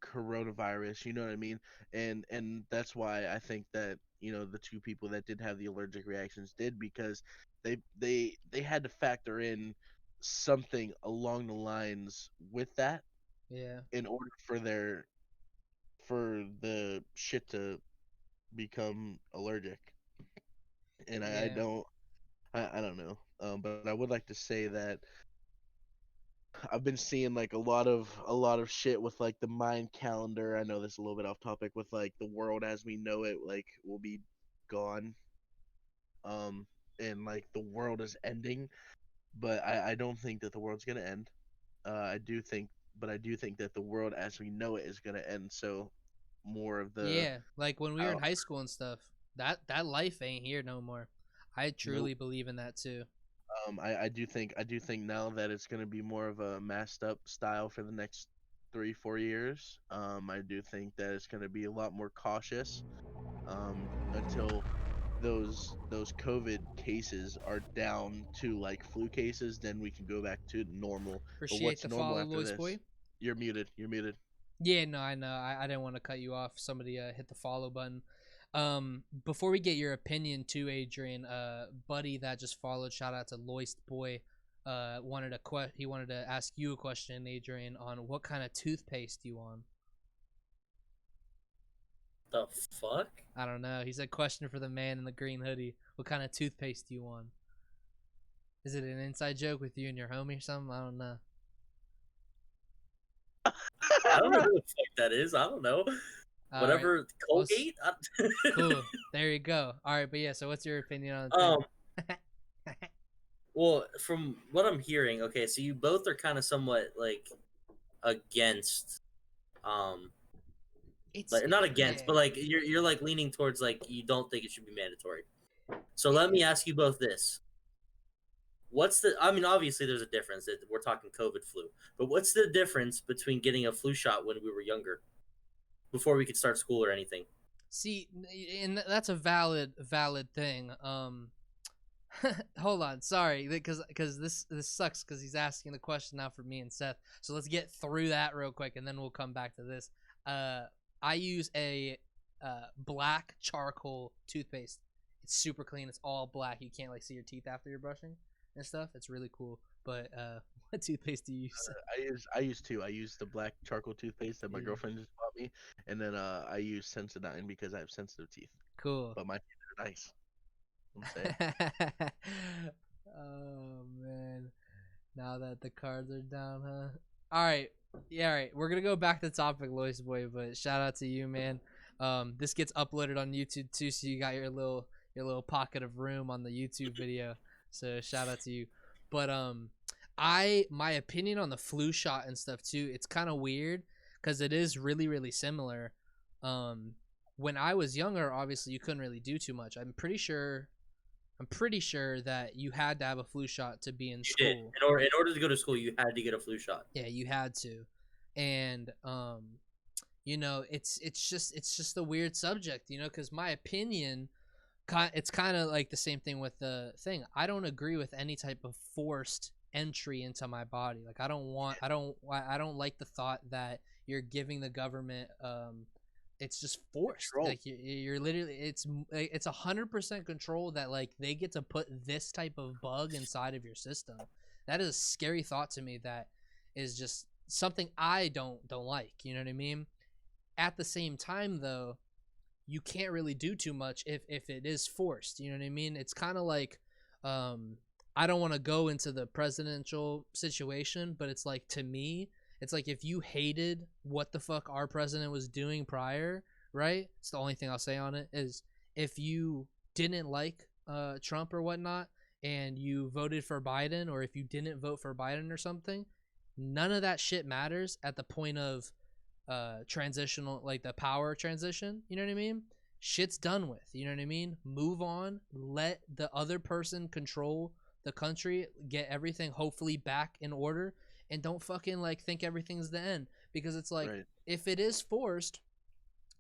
coronavirus, you know what I mean? And that's why I think that, the two people that did have the allergic reactions did, because they had to factor in something along the lines with that
yeah,
in order for the shit to become allergic. And I
yeah.
don't I don't know. But I would like to say that I've been seeing like a lot of shit with like the Mayan calendar. I know this is a little bit off topic, with like the world as we know it like will be gone. Um and like the world is ending, but I don't think that the world's gonna end. I do think that the world as we know it is gonna end. So more of the
Yeah, like when we were in
out.
high school and stuff, that life ain't here no more. I
Nope.
truly believe in that too.
I do think now that it's gonna be more of a masked up style for the next 3-4 years. I do think that it's gonna be a lot more cautious, until those COVID cases are down to like flu cases. Then we can go back to normal. But
Appreciate
what's
the
normal
follow,
after
Lois
this?
boy.
You're muted. You're muted.
Yeah, no, I know. I didn't want to cut you off. Somebody hit the follow button. Before we get your opinion too, Adrian, buddy that just followed, shout out to Loist boy. He wanted to ask you a question, Adrian, on what kind of toothpaste you on.
The fuck?
I don't know. He said question for the man in the green hoodie. What kind of toothpaste you on? Is it an inside joke with you and your homie or something? I don't know.
I don't know who the fuck that is. I don't know.
All right.
Whatever
Well,
Colgate.
cool. There you go. All right, but yeah. So, what's your opinion on the
um.
thing?
Well, from what I'm hearing, okay, so you both are kind of somewhat like against, um, like not against,
Yeah.
but like you're like leaning towards like you don't think it should be mandatory. So let me ask you both this: what's the? I mean, obviously there's a difference. That we're talking COVID flu, but what's the difference between getting a flu shot when we were younger, before we could start school or anything?
See, and that's a valid thing. Hold on, sorry, because this sucks because he's asking the question now for me and Seth. So let's get through that real quick, and then we'll come back to this. I use a black charcoal toothpaste. It's super clean. It's all black. You can't like see your teeth after you're brushing and stuff. It's really cool. But what toothpaste do you use?
I use two. I use the black charcoal toothpaste that my
Yeah.
girlfriend just bought me, and then I use Sensodyne because I have sensitive teeth.
Cool.
But my teeth are nice. I'm saying.
Oh man. Now that the cards are down, huh? All right. Yeah, all right. We're gonna go back to the topic, Lois boy, but shout out to you, man. This gets uploaded on YouTube too, so you got your little pocket of room on the YouTube video. So shout out to you. But my opinion on the flu shot and stuff too, it's kind of weird because it is really, really similar. When I was younger, obviously you couldn't really do too much. I'm pretty sure that you had to have a flu shot to be in school.
Did. In order to go to school, you had to get a flu shot.
Yeah, you had to. And you know, it's just a weird subject, you know, because my opinion, it's kind of like the same thing with the thing. I don't agree with any type of forced entry into my body. Like I don't like the thought that you're giving the government it's just forced.
Control.
Like you're literally it's 100% control that like they get to put this type of bug inside of your system. That is a scary thought to me. That is just something I don't like. You know what I mean? At the same time, though, you can't really do too much if it is forced. You know what I mean? It's kind of like I don't want to go into the presidential situation, but it's like to me. It's like if you hated what the fuck our president was doing prior, right? It's the only thing I'll say on it is if you didn't like Trump or whatnot and you voted for Biden, or if you didn't vote for Biden or something, none of that shit matters at the point of transitional, like the power transition. You know what I mean? Shit's done with. You know what I mean? Move on. Let the other person control the country, get everything hopefully back in order. And don't fucking like think everything's the end, because it's like
Right.
if it is forced,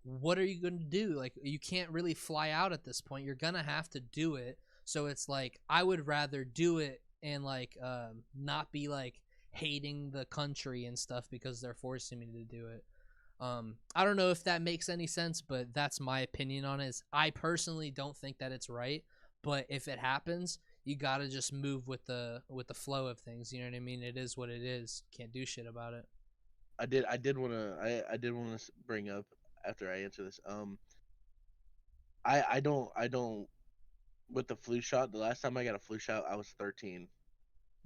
what are you going to do? Like you can't really fly out at this point. You're going to have to do it. So it's like I would rather do it and like not be like hating the country and stuff because they're forcing me to do it. I don't know if that makes any sense, but that's my opinion on it. I personally don't think that it's right, but if it happens, you gotta just move with the flow of things. You know what I mean? It is what it is. Can't do shit about it.
I did want to bring up after I answer this. I don't with the flu shot. The last time I got a flu shot, I was 13,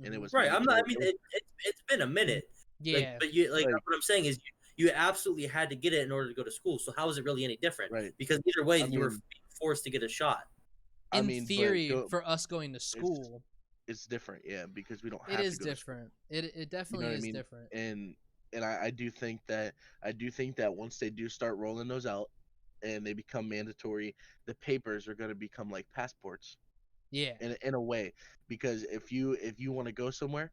and it was
Right. I'm not. I
mandatory.
mean, it's been a minute.
Yeah.
Like, but you like
Right.
what I'm saying is you absolutely had to get it in order to go to school. So how is it really any different?
Right.
Because either way,
I
you were
mean-
being forced to get a shot.
In
but
theory, for us going to school,
it's different, yeah, because we don't have
it is
to go to school.
different. It definitely
what I
is
mean?
different.
And I do think that once they do start rolling those out and they become mandatory, the papers are going to become like passports
Yeah.
in a way, because if you want to go somewhere,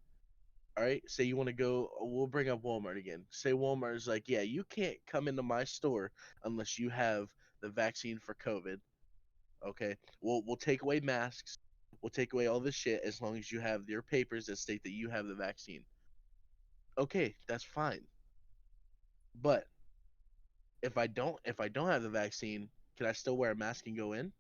all right, say you want to go, we'll bring up Walmart again. Say Walmart is like, yeah, you can't come into my store unless you have the vaccine for COVID. Okay, we'll take away masks, we'll take away all this shit as long as you have your papers that state that you have the vaccine. Okay, that's fine. But if I don't have the vaccine, can I still wear a mask and go in?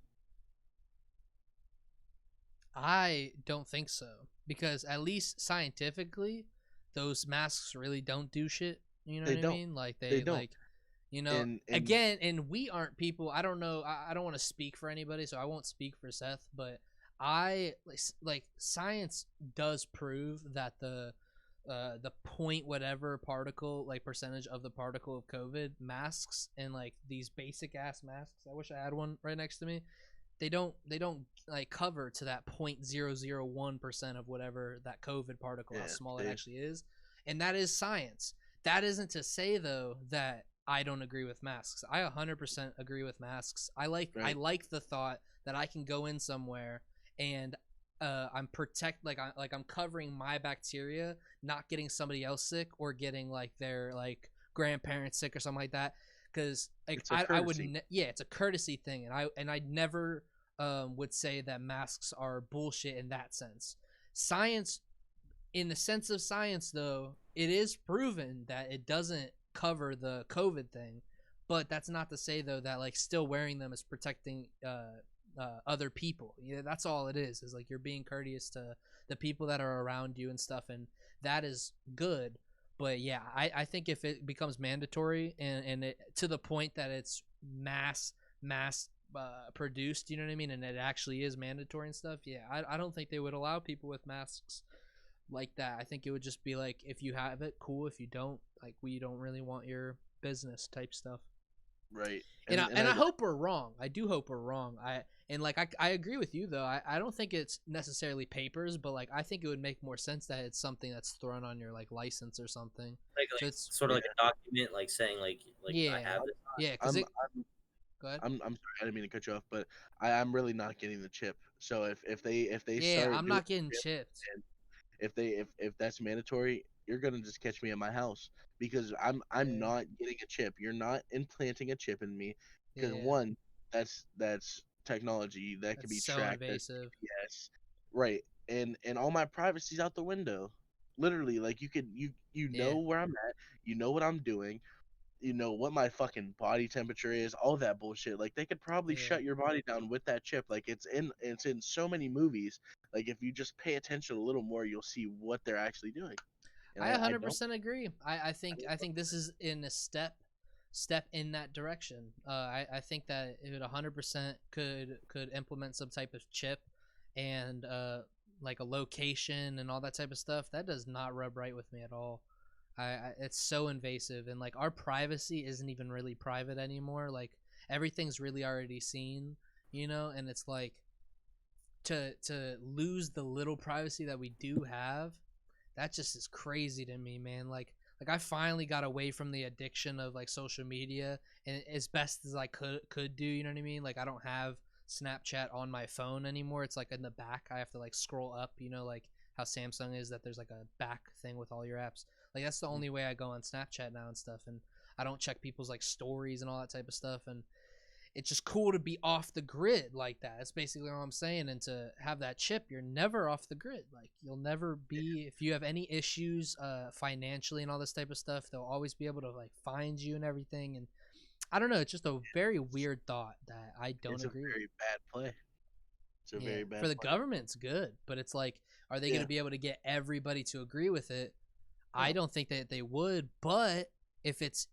I don't think so, because at least scientifically, those masks really don't do shit. You know
They
what I
don't.
mean? Like
They don't.
like, you know,
And
again, and we aren't people. I don't know. I don't want to speak for anybody, so I won't speak for Seth. But I like science does prove that the point whatever particle, like percentage of the particle of COVID masks, and like these basic ass masks. I wish I had one right next to me. They don't like cover to that 0.001% of whatever that COVID particle, how small it actually is. And that is science. That isn't to say though that I don't agree with masks. I 100% agree with masks. I like the thought that I can go in somewhere and I'm I'm covering my bacteria, not getting somebody else sick or getting like their like grandparents sick or something like that. Because like I would it's a courtesy thing, and I never would say that masks are bullshit in that sense. Science, in the sense of science though, it is proven that it doesn't cover the COVID thing, but that's not to say though that like still wearing them is protecting other people. Yeah, that's all it is like you're being courteous to the people that are around you and stuff, and that is good. But yeah, I think if it becomes mandatory and it, to the point that it's mass produced, you know what I mean, and it actually is mandatory and stuff, yeah, I don't think they would allow people with masks like that. I think it would just be like, if you have it, cool. If you don't, like, we don't really want your business type stuff.
Right.
And I hope we're wrong. I do hope we're wrong. I agree with you though. I don't think it's necessarily papers, but like I think it would make more sense that it's something that's thrown on your like license or something.
Like
So it's
sort of like a document, like saying like I
yeah,
have this.
yeah. Because
I'm
it. Go ahead.
I'm sorry, I didn't mean to cut you off, but I'm really not getting the chip. So if they
Yeah,
start
I'm
doing
not getting
chip,
chipped.
and if that's mandatory, you're gonna just catch me at my house because I'm
Yeah,
not getting a chip. You're not implanting a chip in me because
yeah.
one, that's technology that can
That's
be
so
tracked. That's
invasive.
GPS, right? And all my privacy's out the window. Literally, like you
Yeah,
know where I'm at, you know what I'm doing, you know what my fucking body temperature is, all that bullshit. Like they could probably
yeah.
shut your body down with that chip. Like it's in so many movies. Like if you just pay attention a little more, you'll see what they're actually doing. And
I
I don't.
100% agree. I think this is in a step in that direction. I think that it 100% could implement some type of chip and like a location and all that type of stuff. That does not rub right with me at all. It's so invasive, and like our privacy isn't even really private anymore. Like everything's really already seen, you know, and it's like to lose the little privacy that we do have, that just is crazy to me, man. Like I finally got away from the addiction of like social media, and as best as I could do, you know what I mean? Like I don't have Snapchat on my phone anymore. It's like in the back. I have to like scroll up, you know, like how Samsung is, that there's like a back thing with all your apps. Like that's the only way I go on Snapchat now and stuff, and I don't check people's like stories and all that type of stuff, and it's just cool to be off the grid like that. That's basically all I'm saying. And to have that chip, you're never off the grid. Like you'll never be, if you have any issues financially and all this type of stuff, they'll always be able to like find you and everything. And I don't know, it's just a very weird thought that I don't
It's
agree
a
with.
very bad play. It's a
Yeah,
very bad
for the
play.
government, it's good, but it's like, are they going
Yeah.
to be able to get everybody to agree with it? I
No.
don't think that they would. But if it's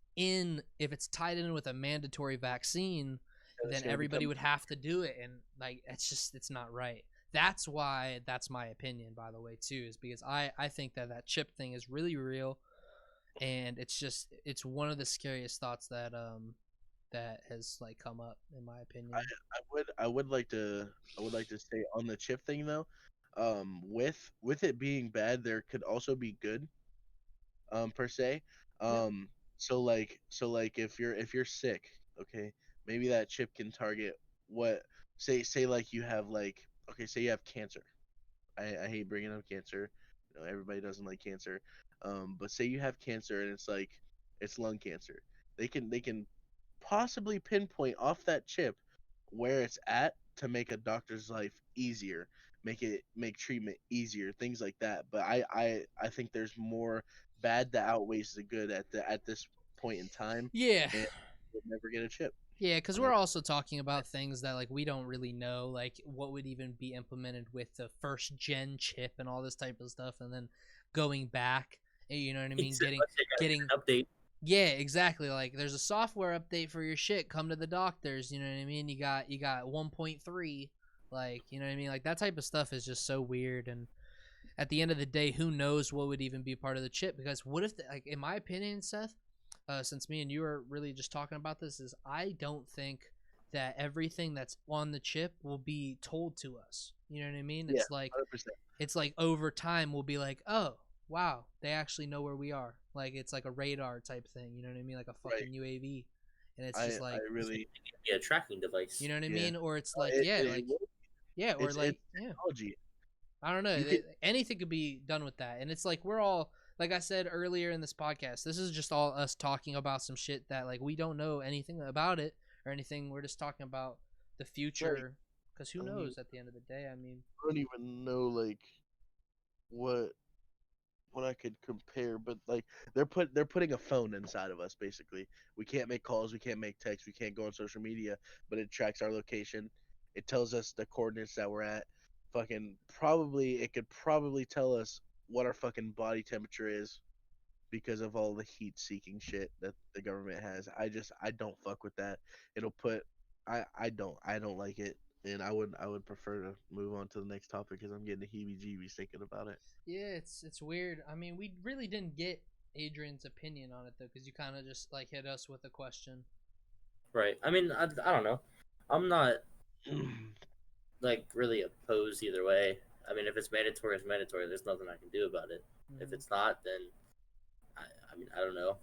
tied in with a mandatory vaccine,
It's
then
gonna
everybody
become
would have to do it, and like it's not right. That's why, that's my opinion, by the way, too, is because I think that chip thing is really real, and it's one of the scariest thoughts that has like come up, in my opinion.
I would like to say on the chip thing though, with it being bad, there could also be good, per se.
Yep.
So like if you're sick, okay, maybe that chip can target what, say like you have like, okay, say you have cancer. I hate bringing up cancer. You know, everybody doesn't like cancer. But say you have cancer and it's like it's lung cancer. They can possibly pinpoint off that chip where it's at to make a doctor's life easier, make treatment easier, things like that. But I think there's more bad that outweighs the good at this point in time,
Yeah.
and we'll never get a chip.
Yeah, because
And
we're also talking about things that like we don't really know, like what would even be implemented with the first gen chip and all this type of stuff, and then going back, you know what I
He
mean?
said,
Getting,
"Let's take
getting,
an update."
yeah, exactly. Like there's a software update for your shit. Come to the doctors. You know what I mean? You got 1.3. Like you know what I mean? Like that type of stuff is just so weird. And at the end of the day, who knows what would even be part of the chip? Because what if, like in my opinion, Seth, since me and you are really just talking about this, is I don't think that everything that's on the chip will be told to us. You know what I mean?
yeah, 100%.
It's like over time we'll be like, oh wow, they actually know where we are. Like it's like a radar type thing. You know what I mean? Like a
Right.
fucking UAV, and it's
I
just
I
like,
really,
Yeah, tracking device.
you know what I
yeah.
mean? Or it's
No,
like,
it,
yeah,
it,
like
it will.
yeah, or like
It's
yeah.
technology.
I don't know.
You could
Anything could be done with that. And it's like we're all, like I said earlier in this podcast, this is just all us talking about some shit that like we don't know anything about it or anything. We're just talking about the
right.
future, because who
I mean,
knows at the end of the day? I mean,
I don't even know like what what I could compare, but like they're putting a phone inside of us basically. We can't make calls, we can't make texts, we can't go on social media, but it tracks our location. It tells us the coordinates that we're at. Fucking probably it could probably tell us what our fucking body temperature is because of all the heat seeking shit that the government has. I don't fuck with that. It'll put I don't like it, and I would prefer to move on to the next topic because I'm getting the heebie-jeebies thinking about it.
Yeah, it's weird. I mean, we really didn't get Adrian's opinion on it though, because you kind of just like hit us with a question.
Right. I mean, I don't know. I'm not like really opposed either way. I mean, if it's mandatory, it's mandatory. There's nothing I can do about it. If
Mhm.
it's not, then I mean, I don't know.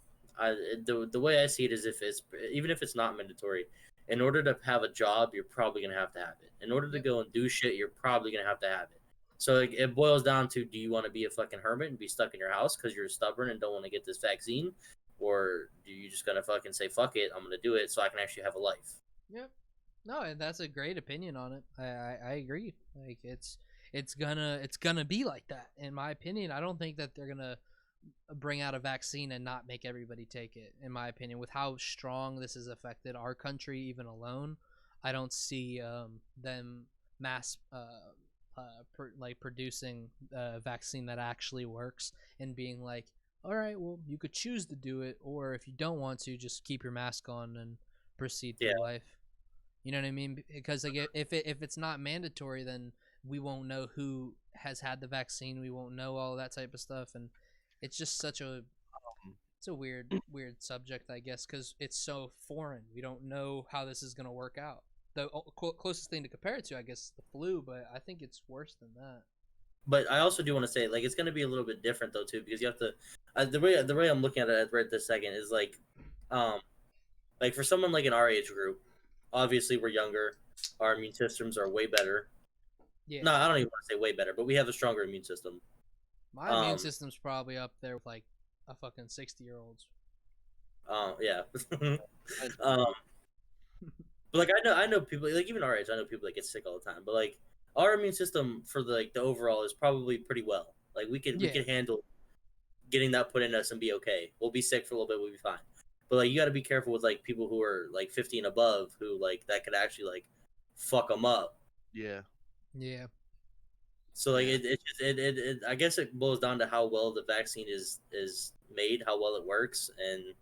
The way I see it is if it's even if it's not mandatory, in order to have a job, you're probably gonna have to have it. In order to
Yep.
go and do shit, you're probably gonna have to have it. So it boils down to: do you want to be a fucking hermit and be stuck in your house because you're stubborn and don't want to get this vaccine, or do you just gonna fucking say fuck it, I'm gonna do it so I can actually have a life?
Yep. No, and that's a great opinion on it. I agree. Like it's gonna be like that in my opinion. I don't think that they're gonna bring out a vaccine and not make everybody take it. In my opinion, with how strong this has affected our country, even alone, I don't see them mass like producing a vaccine that actually works and being like, all right, well, you could choose to do it, or if you don't want to, just keep your mask on and proceed
Yeah,
through life. You know what I mean? Because like if it's not mandatory, then we won't know who has had the vaccine. We won't know all that type of stuff, and it's just such a it's a weird subject, I guess, because it's so foreign. We don't know how this is gonna work out. The closest thing to compare it to, I guess, is the flu, but I think it's worse than that.
but I also do want to say like it's gonna be a little bit different though too because you have to the way I'm looking at it right this second is um like for someone like in our age group, obviously we're younger, our immune systems are way better.
Yeah,
No, I don't even want to say way better, but we have a stronger immune system.
my immune
Um,
system's probably up there with like a fucking 60-year-old's.
yeah.
I,
um, but like I know people like even our age, I know people that get sick all the time. But like our immune system for the overall is probably pretty well. Like we
Yeah,
could handle getting that put in us and be okay. We'll be sick for a little bit, we'll be fine. But like you got to be careful with like people who are like 50 and above who like that could actually like fuck them up.
yeah,
yeah.
So like
yeah.
it I guess it boils down to how well the vaccine is made, how well it works, and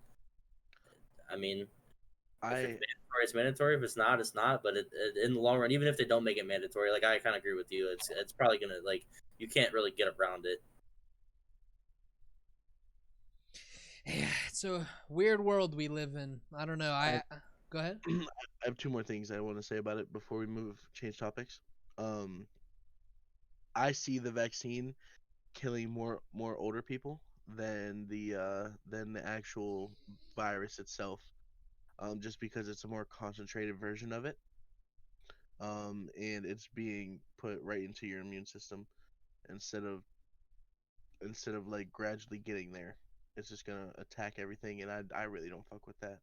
I mean if it's
I
mandatory, it's mandatory. If it's not, it's not. But in the long run, even if they don't make it mandatory, like I kind of agree with you, it's probably gonna like you can't really get around it.
Yeah, it's a weird world we live in. I don't know.
I,
I go ahead.
I have two more things I want to say about it before we change topics. Um, I see the vaccine killing more older people than the actual virus itself. Just because it's a more concentrated version of it. And it's being put right into your immune system instead of like gradually getting there. It's just gonna attack everything, and I really don't fuck with that.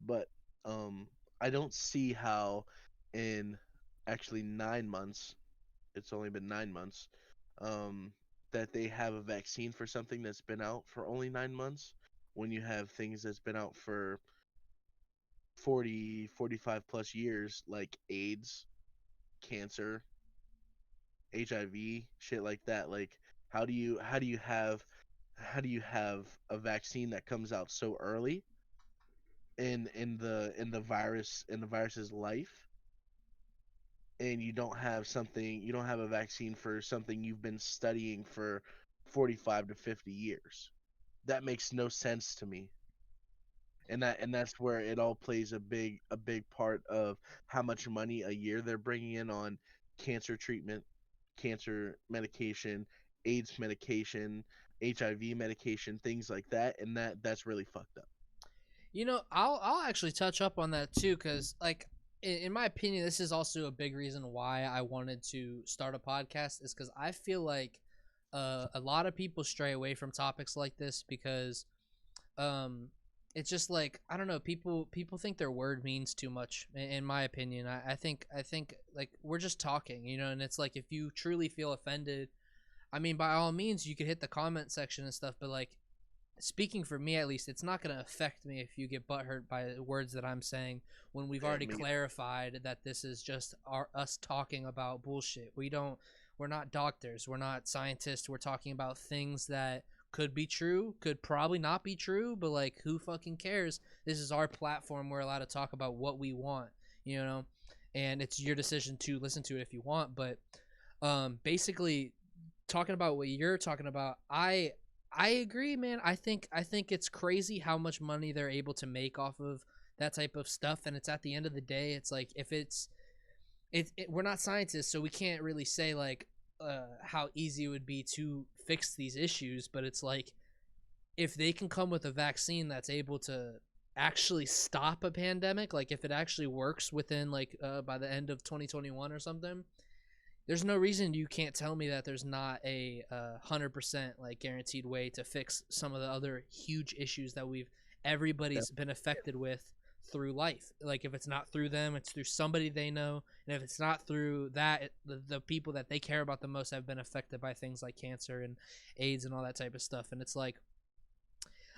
But um, I don't see how in actually 9 months, it's only been 9 months, um, that they have a vaccine for something that's been out for only 9 months when you have things that's been out for 40, 45 plus years like AIDS, cancer, HIV, shit like that. Like how do you have a vaccine that comes out so early in the virus's life, and you don't have a vaccine for something you've been studying for 45 to 50 years. That makes no sense to me. And that's where it all plays a big part of how much money a year they're bringing in on cancer treatment, cancer medication, AIDS medication, HIV medication, things like that, and that's really fucked up.
You know, I'll actually touch up on that too, because like in my opinion, this is also a big reason why I wanted to start a podcast. Is because I feel like a lot of people stray away from topics like this because um it's just like I don't know, people think their word means too much in my opinion. I think like we're just talking, you know, and it's like if you truly feel offended, I mean, by all means you could hit the comment section and stuff, but like speaking for me at least, it's not going to affect me if you get butthurt by words that I'm saying when we've
Yeah,
already
me-
clarified that this is just us talking about bullshit. We're not doctors, we're not scientists. We're talking about things that could be true, could probably not be true, but like who fucking cares? This is our platform. We're allowed to talk about what we want, you know, and it's your decision to listen to it if you want. But basically, talking about what you're talking about, I agree, man. I think it's crazy how much money they're able to make off of that type of stuff, and it's at the end of the day, it's like if we're not scientists, so we can't really say like how easy it would be to fix these issues, but it's like if they can come with a vaccine that's able to actually stop a pandemic, like if it actually works within like by the end of 2021 or something, there's no reason you can't tell me that there's not a 100% like guaranteed way to fix some of the other huge issues that everybody's been affected with through life. Like if it's not through them, it's through somebody they know, and if it's not through that, the people that they care about the most have been affected by things like cancer and AIDS and all that type of stuff. And it's like,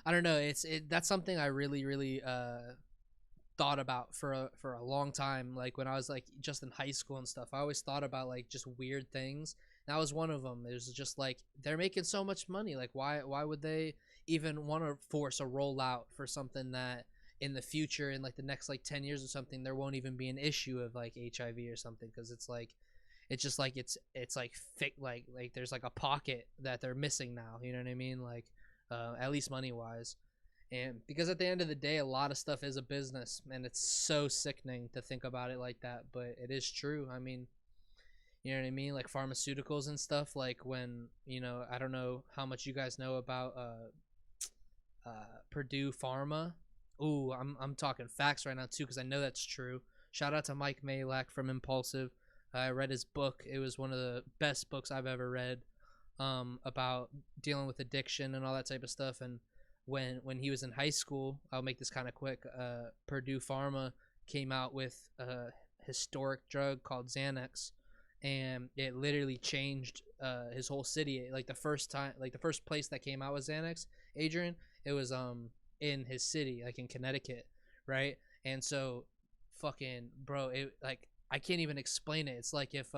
I don't know, that's something I really thought about for a long time. Like when I was like just in high school and stuff, I always thought about like just weird things. That was one of them. It was just like they're making so much money. Like why would they even want to force a rollout for something that in the future, in like the next like 10 years or something, there won't even be an issue of like HIV or something, because it's like it's just like it's like like there's like a pocket that they're missing now. You know what I mean? Like at least money wise. And because at the end of the day, a lot of stuff is a business, and it's so sickening to think about it like that, but it is true. I mean, you know what I mean? Like pharmaceuticals and stuff, like when, you know, I don't know how much you guys know about Purdue Pharma. Ooh, I'm talking facts right now too, because I know that's true. Shout out to Mike Malak from Impulsive. I read his book. It was one of the best books I've ever read, about dealing with addiction and all that type of stuff. And when he was in high school, I'll make this kind of quick. Purdue Pharma came out with a historic drug called Xanax, and it literally changed his whole city. Like the first place that came out with Xanax, Adrian, it was in his city, like in Connecticut, right? And so, fucking bro, it like I can't even explain it. It's like if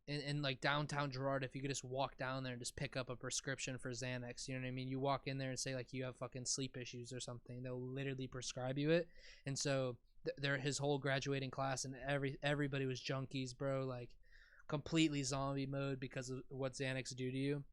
in like downtown Girard, if you could just walk down there and just pick up a prescription for Xanax, you know what I mean? You walk in there and say like you have fucking sleep issues or something, they'll literally prescribe you it. And so his whole graduating class and everybody was junkies, bro, like completely zombie mode because of what Xanax do to you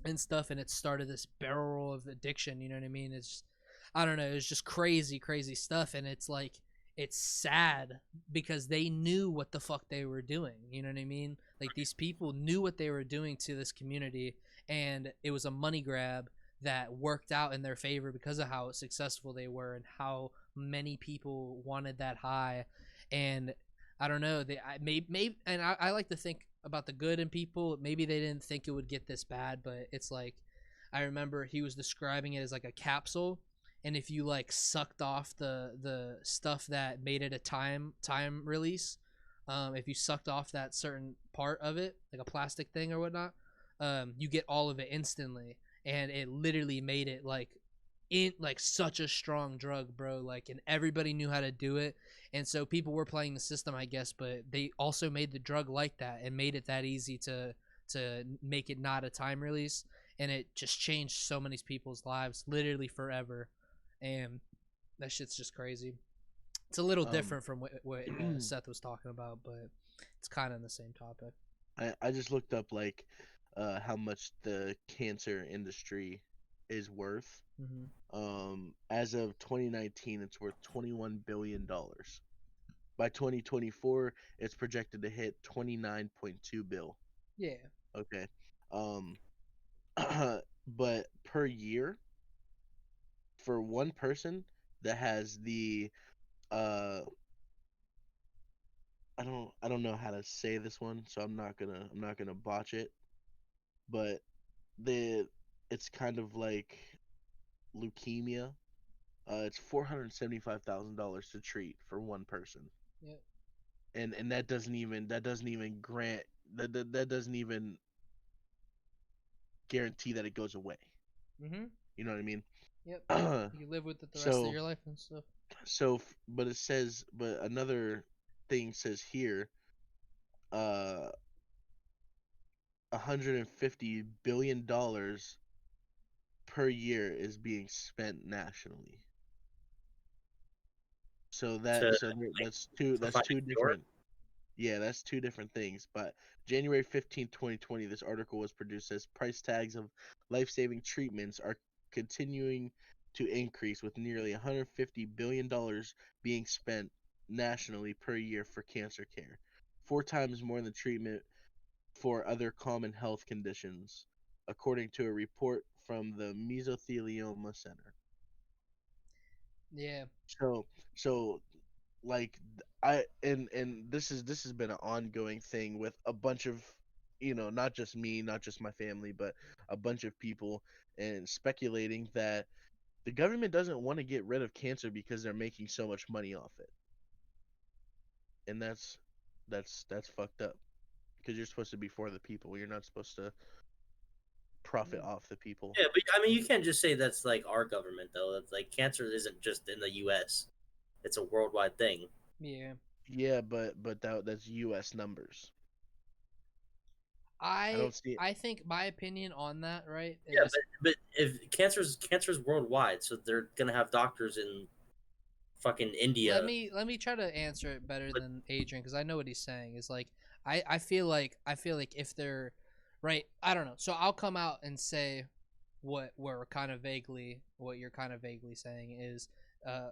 and stuff. And it started this barrel roll of addiction, you know what I mean? It's just, I don't know, it's just crazy stuff. And it's like it's sad because they knew what the fuck they were doing, you know what I mean? Like these people knew what they were doing to this community, and it was a money grab that worked out in their favor because of how successful they were and how many people wanted that high. And I don't know, maybe and I like to think about the good in people. Maybe they didn't think it would get this bad, but it's like I remember he was describing it as like a capsule, and if you like sucked off the stuff that made it a time release, if you sucked off that certain part of it, like a plastic thing or whatnot, you get all of it instantly, and it literally made it like in like such a strong drug, bro. Like, and everybody knew how to do it, and so people were playing the system, I guess, but they also made the drug like that and made it that easy to make it not a time release, and it just changed so many people's lives literally forever. And that shit's just crazy. It's a little different from what Seth was talking about, but it's kind of in the same topic.
I just looked up like how much the cancer industry is worth. As of 2019, it's worth $21 billion. By 2024, it's projected to hit 29.2 bill.
Yeah.
Okay. But per year, for one person that has the I don't know how to say this one, so I'm not gonna botch it. But it's kind of like leukemia. It's $475,000 to treat for one person.
Yeah.
And that doesn't even that doesn't even guarantee that it goes away.
Mm-hmm.
You know what I mean?
Yep. You live with it the rest of
So
your life and stuff.
but it says, but another thing says here, uh, $150 billion per year is being spent nationally. So
to to
that's
find
two
a cure.
different. Yeah, that's two different things. But January 15th, 2020, this article was produced as price tags of life-saving treatments are continuing to increase, with nearly $150 billion being spent nationally per year for cancer care, 4 times more than treatment for other common health conditions, according to a report from the Mesothelioma Center.
Yeah.
So, so like I and this has been an ongoing thing with a bunch of, not just me, not just my family, but a bunch of people, and speculating that the government doesn't want to get rid of cancer because they're making so much money off it. And that's fucked up, because you're supposed to be for the people. You're not supposed to profit off the people.
Yeah, but I mean, you can't just say that's like our government though. It's like cancer isn't just in the U.S. It's a worldwide thing.
Yeah.
Yeah, but that's US numbers. I
I
don't see it.
I think my opinion on that, right,
Yeah,
is
but if cancer's worldwide, so they're gonna have doctors in fucking
let
India.
me try to answer it better
But
than Adrian, because I know what he's saying. Is like I feel like if they're right, I don't know. So I'll come out and say what you're kind of vaguely saying is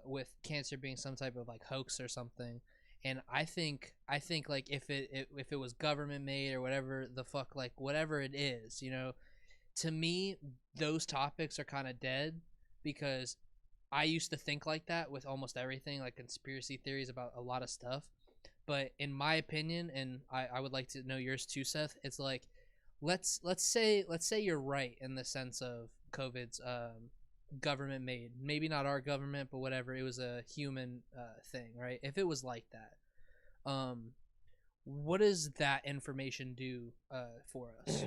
with cancer being some type of like hoax or something. And I think like if it was government made or whatever the fuck, like whatever it is, to me those topics are kind of dead, because I used to think like that with almost everything, like conspiracy theories about a lot of stuff. But in my opinion, and I would like to know yours too, Seth, it's like let's say you're right in the sense of COVID's government made. Maybe not our government, but whatever. It was a human thing, right? If it was like that, what does that information do for us?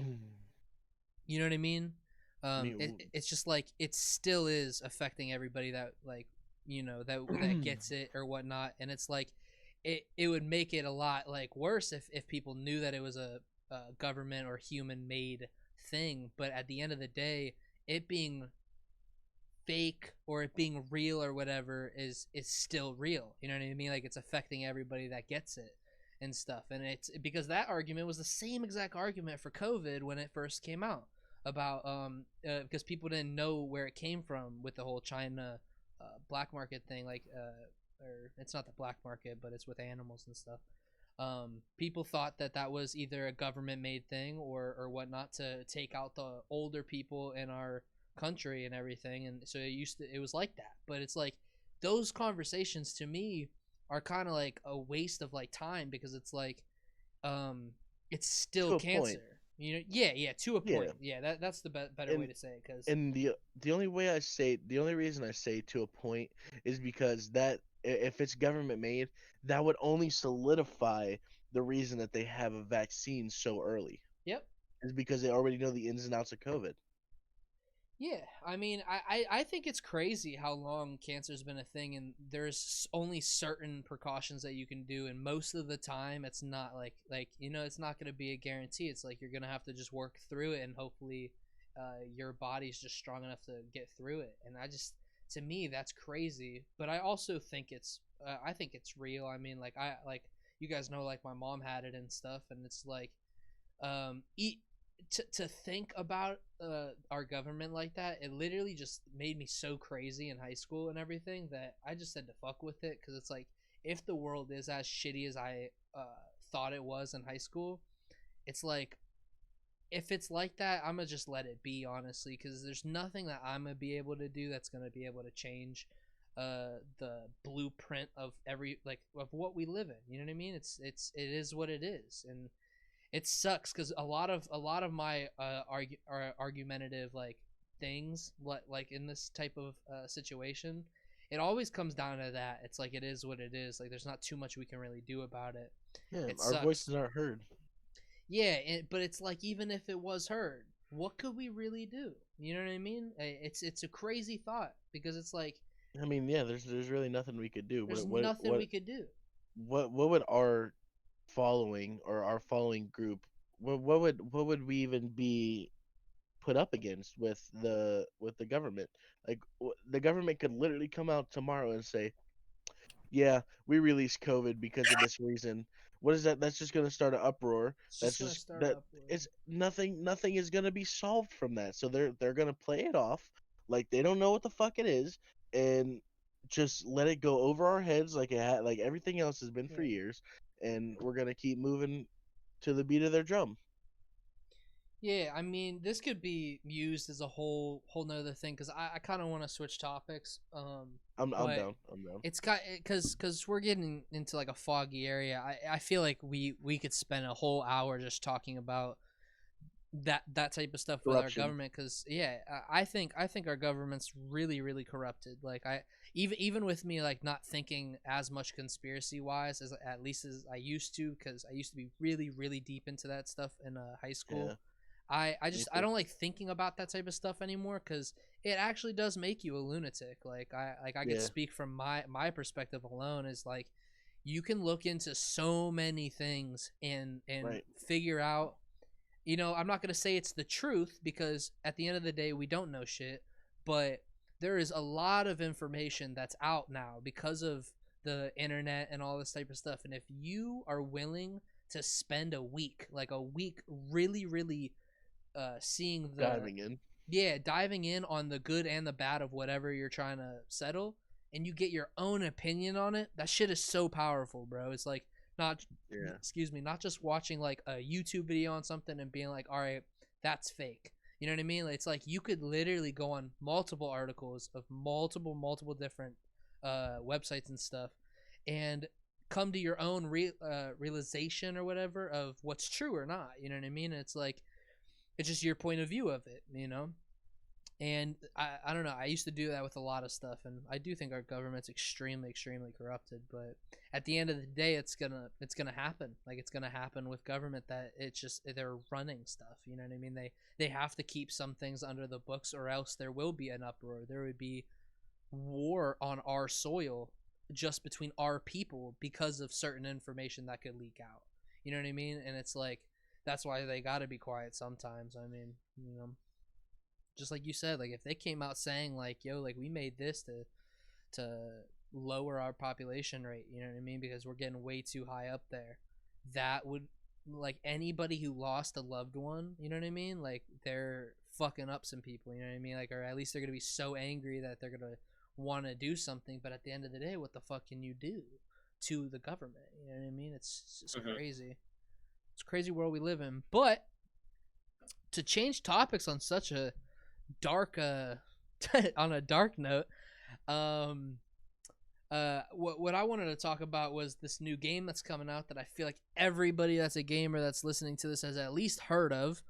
You know what I mean?
I
It's just like it still is affecting everybody that like that
mean,
gets it or whatnot, and it's like it would make it a lot like worse if people knew that it was a government or human made thing. But at the end of the day, it being fake or it being real or whatever is still real. You know what I mean? Like it's affecting everybody that gets it and stuff. And it's because that argument was the same exact argument for COVID when it first came out about because people didn't know where it came from with the whole China black market thing, like or it's not the black market, but it's with animals and stuff. People thought that that was either a government made thing or whatnot to take out the older people in our country and everything, and so it was like that. But it's like those conversations to me are kind of like a waste of like time, because it's like um it's still
to a point.
cancer, yeah, to a
Yeah,
point. Yeah, that's the better way
and
to say it, because
and the only reason I say to a point is because that if it's government made, that would only solidify the reason that they have a vaccine so early,
yep.
is because they already know the ins and outs of COVID.
Yeah, I mean, I think it's crazy how long cancer's been a thing, and there's only certain precautions that you can do, and most of the time, it's not it's not going to be a guarantee. It's like you're going to have to just work through it, and hopefully, your body's just strong enough to get through it. And to me, that's crazy. But I also think I think it's real. I mean, you guys know, like my mom had it and stuff, and it's like, eat to think about our government like that, it literally just made me so crazy in high school and everything that I just said to fuck with it, because it's like if the world is as shitty as I thought it was in high school, it's like if it's like that, I'm gonna just let it be, honestly, because there's nothing that I'm gonna be able to do that's gonna be able to change the blueprint of every like of what we live in. You know what I mean? It is what it is. And it sucks because a lot of my argumentative like things, like in this type of situation, it always comes down to that. It's like it is what it is. Like there's not too much we can really do about it.
Yeah,
It
our
sucks.
voices aren't heard.
Yeah, but it's like even if it was heard, what could we really do? You know what I mean? It's a crazy thought because it's like
I mean, yeah, there's really nothing we could do.
there's nothing we could do.
What would our following or our following group what would we even be put up against with the government? Like the government could literally come out tomorrow and say, yeah, we released COVID because of this reason. What is that? That's just going to start an uproar.
It's
That's
just gonna
just
start
that
up.
it's nothing is going to be solved from that. So they're going to play it off like they don't know what the fuck it is and just let it go over our heads like like everything else has been for
Yeah.
years, and we're going to keep moving to the beat of their drum.
Yeah, I mean, this could be used as a whole nother thing because I kind of want to switch topics.
I'm
But
down. I'm down.
it's got because we're getting into like a foggy area. I feel like we could spend a whole hour just talking about that type of stuff with our
Corruption.
government because yeah, I think our government's really corrupted. Like I even with me like not thinking as much conspiracy wise as at least as I used to because I used to be really deep into that stuff in high school.
Yeah.
I
Me
just I
too.
don't like thinking about that type of stuff anymore because it actually does make you a lunatic. I could
Yeah.
speak from my perspective alone is like you can look into so many things and
Right.
figure out. You know, I'm not gonna say it's the truth because at the end of the day we don't know shit, but there is a lot of information that's out now because of the internet and all this type of stuff. And if you are willing to spend a week, like a week, really seeing the
Diving in.
yeah diving in on the good and the bad of whatever you're trying to settle and you get your own opinion on it, that shit is so powerful, bro. It's like not
Yeah.
excuse me, not just watching like a YouTube video on something and being like, all right, that's fake. You know what I mean? It's like you could literally go on multiple articles of multiple different websites and stuff and come to your own realization or whatever of what's true or not. You know what I mean? It's like it's just your point of view of it, you know? And I don't know. I used to do that with a lot of stuff, and I do think our government's extremely corrupted. But at the end of the day, it's gonna happen. Like it's gonna happen with government that it's just they're running stuff. You know what I mean? They have to keep some things under the books, or else there will be an uproar. There would be war on our soil just between our people because of certain information that could leak out. You know what I mean? And it's like that's why they got to be quiet sometimes. I mean, you know, just like you said, like if they came out saying like, "Yo, like we made this to lower our population rate," you know what I mean? Because we're getting way too high up there. That would like anybody who lost a loved one, you know what I mean? Like they're fucking up some people, you know what I mean? Like or at least they're gonna be so angry that they're gonna want to do something. But at the end of the day, what the fuck can you do to the government? You know what I mean? It's just crazy. It's a crazy world we live in. But to change topics on such a dark on a dark note, um what I wanted to talk about was this new game that's coming out that I feel like everybody that's a gamer that's listening to this has at least heard of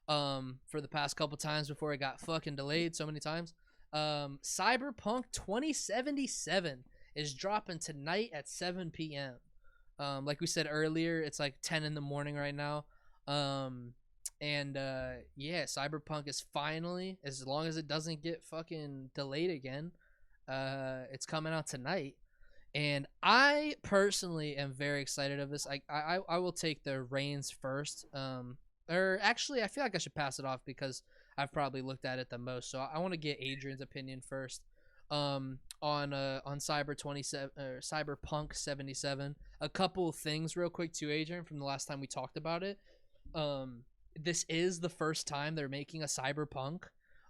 for the past couple times before it got fucking delayed so many times. Cyberpunk 2077 is dropping tonight at 7 p.m. Like we said earlier, it's like 10 in the morning right now. And yeah, Cyberpunk is finally, as long as it doesn't get fucking delayed again, it's coming out tonight. And I personally am very excited of this. I will take the reins first. Or actually, I feel like I should pass it off because I've probably looked at it the most. So I want to get Adrian's opinion first. On Cyberpunk 77. A couple of things real quick to Adrian from the last time we talked about it. This is the first time they're making a Cyberpunk.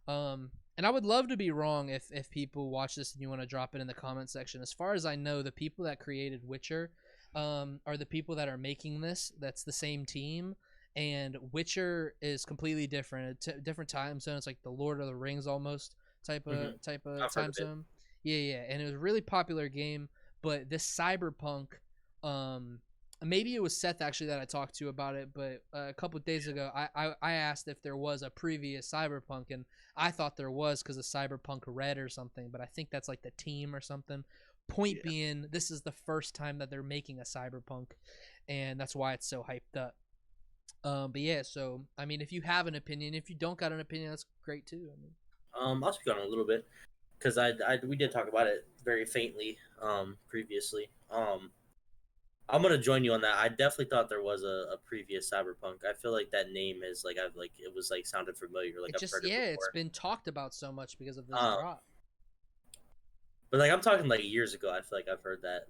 And I would love to be wrong if people watch this and you want to drop it in the comment section. As far as I know, the people that created Witcher are the people that are making this. That's the same team. And Witcher is completely different. Different time zone. It's like the Lord of the Rings almost type of time zone. Yeah. And it was a really popular game. But this Cyberpunk, maybe it was Seth actually that I talked to about it, but a couple of days ago I asked if there was a previous Cyberpunk, and I thought there was because of Cyberpunk Red or something, but I think that's like the team or something. Point being, this is the first time that they're making a Cyberpunk, and that's why it's so hyped up. But yeah, so I mean, if you have an opinion, if you don't got an opinion, that's great too. I mean,
I'll speak on it a little bit because we did talk about it very faintly previously. I'm gonna join you on that. I definitely thought there was a previous Cyberpunk. I feel like that name is like I've like it was like sounded familiar, like
it
I've
just
heard it
yeah, it's
before.
been talked about so much because of this
Um,
drop.
but like I'm talking like years ago. I feel like I've heard that.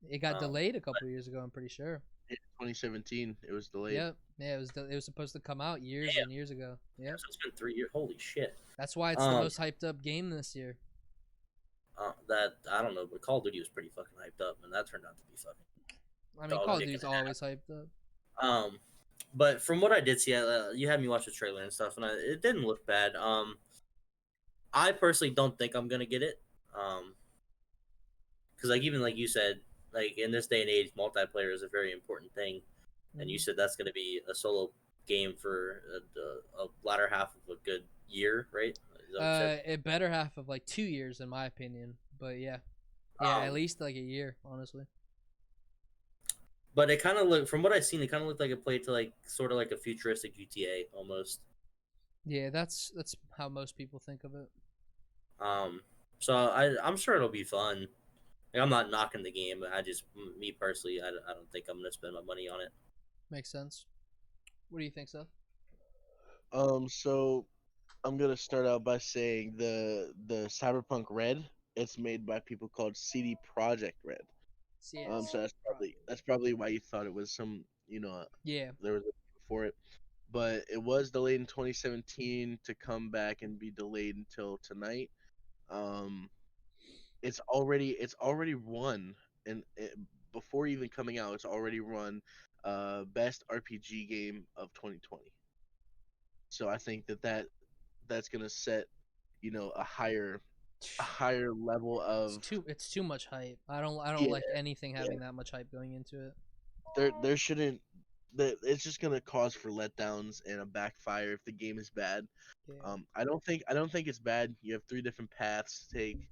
It got delayed a
But
couple years ago. I'm pretty sure.
In 2017, it was delayed.
Yep. Yeah, it was supposed to come out years
damn,
and years ago. Yep.
so it's been 3 years. Holy shit.
That's why it's the
Um,
most hyped up game this year.
that I don't know, but Call of Duty was pretty fucking hyped up, and that turned out to be fucking
I mean,
dog
Call of
dick
Duty's
and a half.
always hyped up.
But from what I did see, you had me watch the trailer and stuff, and it didn't look bad. I personally don't think I'm gonna get it. Because like even like you said, like in this day and age, multiplayer is a very important thing, and you said that's gonna be a solo game for a latter half of a good year, right? Is that what you said?
It better half of like 2 years in my opinion, but yeah, at
Um,
least like a year, honestly.
but it kind of looked, from what I've seen, it kind of looked like it played to like sort of like a futuristic GTA almost.
Yeah, that's how most people think of it.
Um, so I'm sure it'll be fun. Like, I'm not knocking the game, but me personally, I don't think I'm gonna spend my money on it.
Makes sense. What do you think, Seth?
So I'm gonna start out by saying the Cyberpunk Red. It's made by people called CD Project Red.
CS.
So that's probably why you thought it was some,
Yeah.
there was a for it, but it was delayed in 2017 to come back and be delayed until tonight. Um, it's already won, and before even coming out, it's already won best RPG game of 2020. So I think that's gonna set, a higher level of,
It's too much hype. I don't
yeah,
like anything
yeah.
having that much hype going into it.
There shouldn't that it's just gonna cause for letdowns and a backfire if the game is bad.
Yeah.
I don't think it's bad. You have three different paths to take,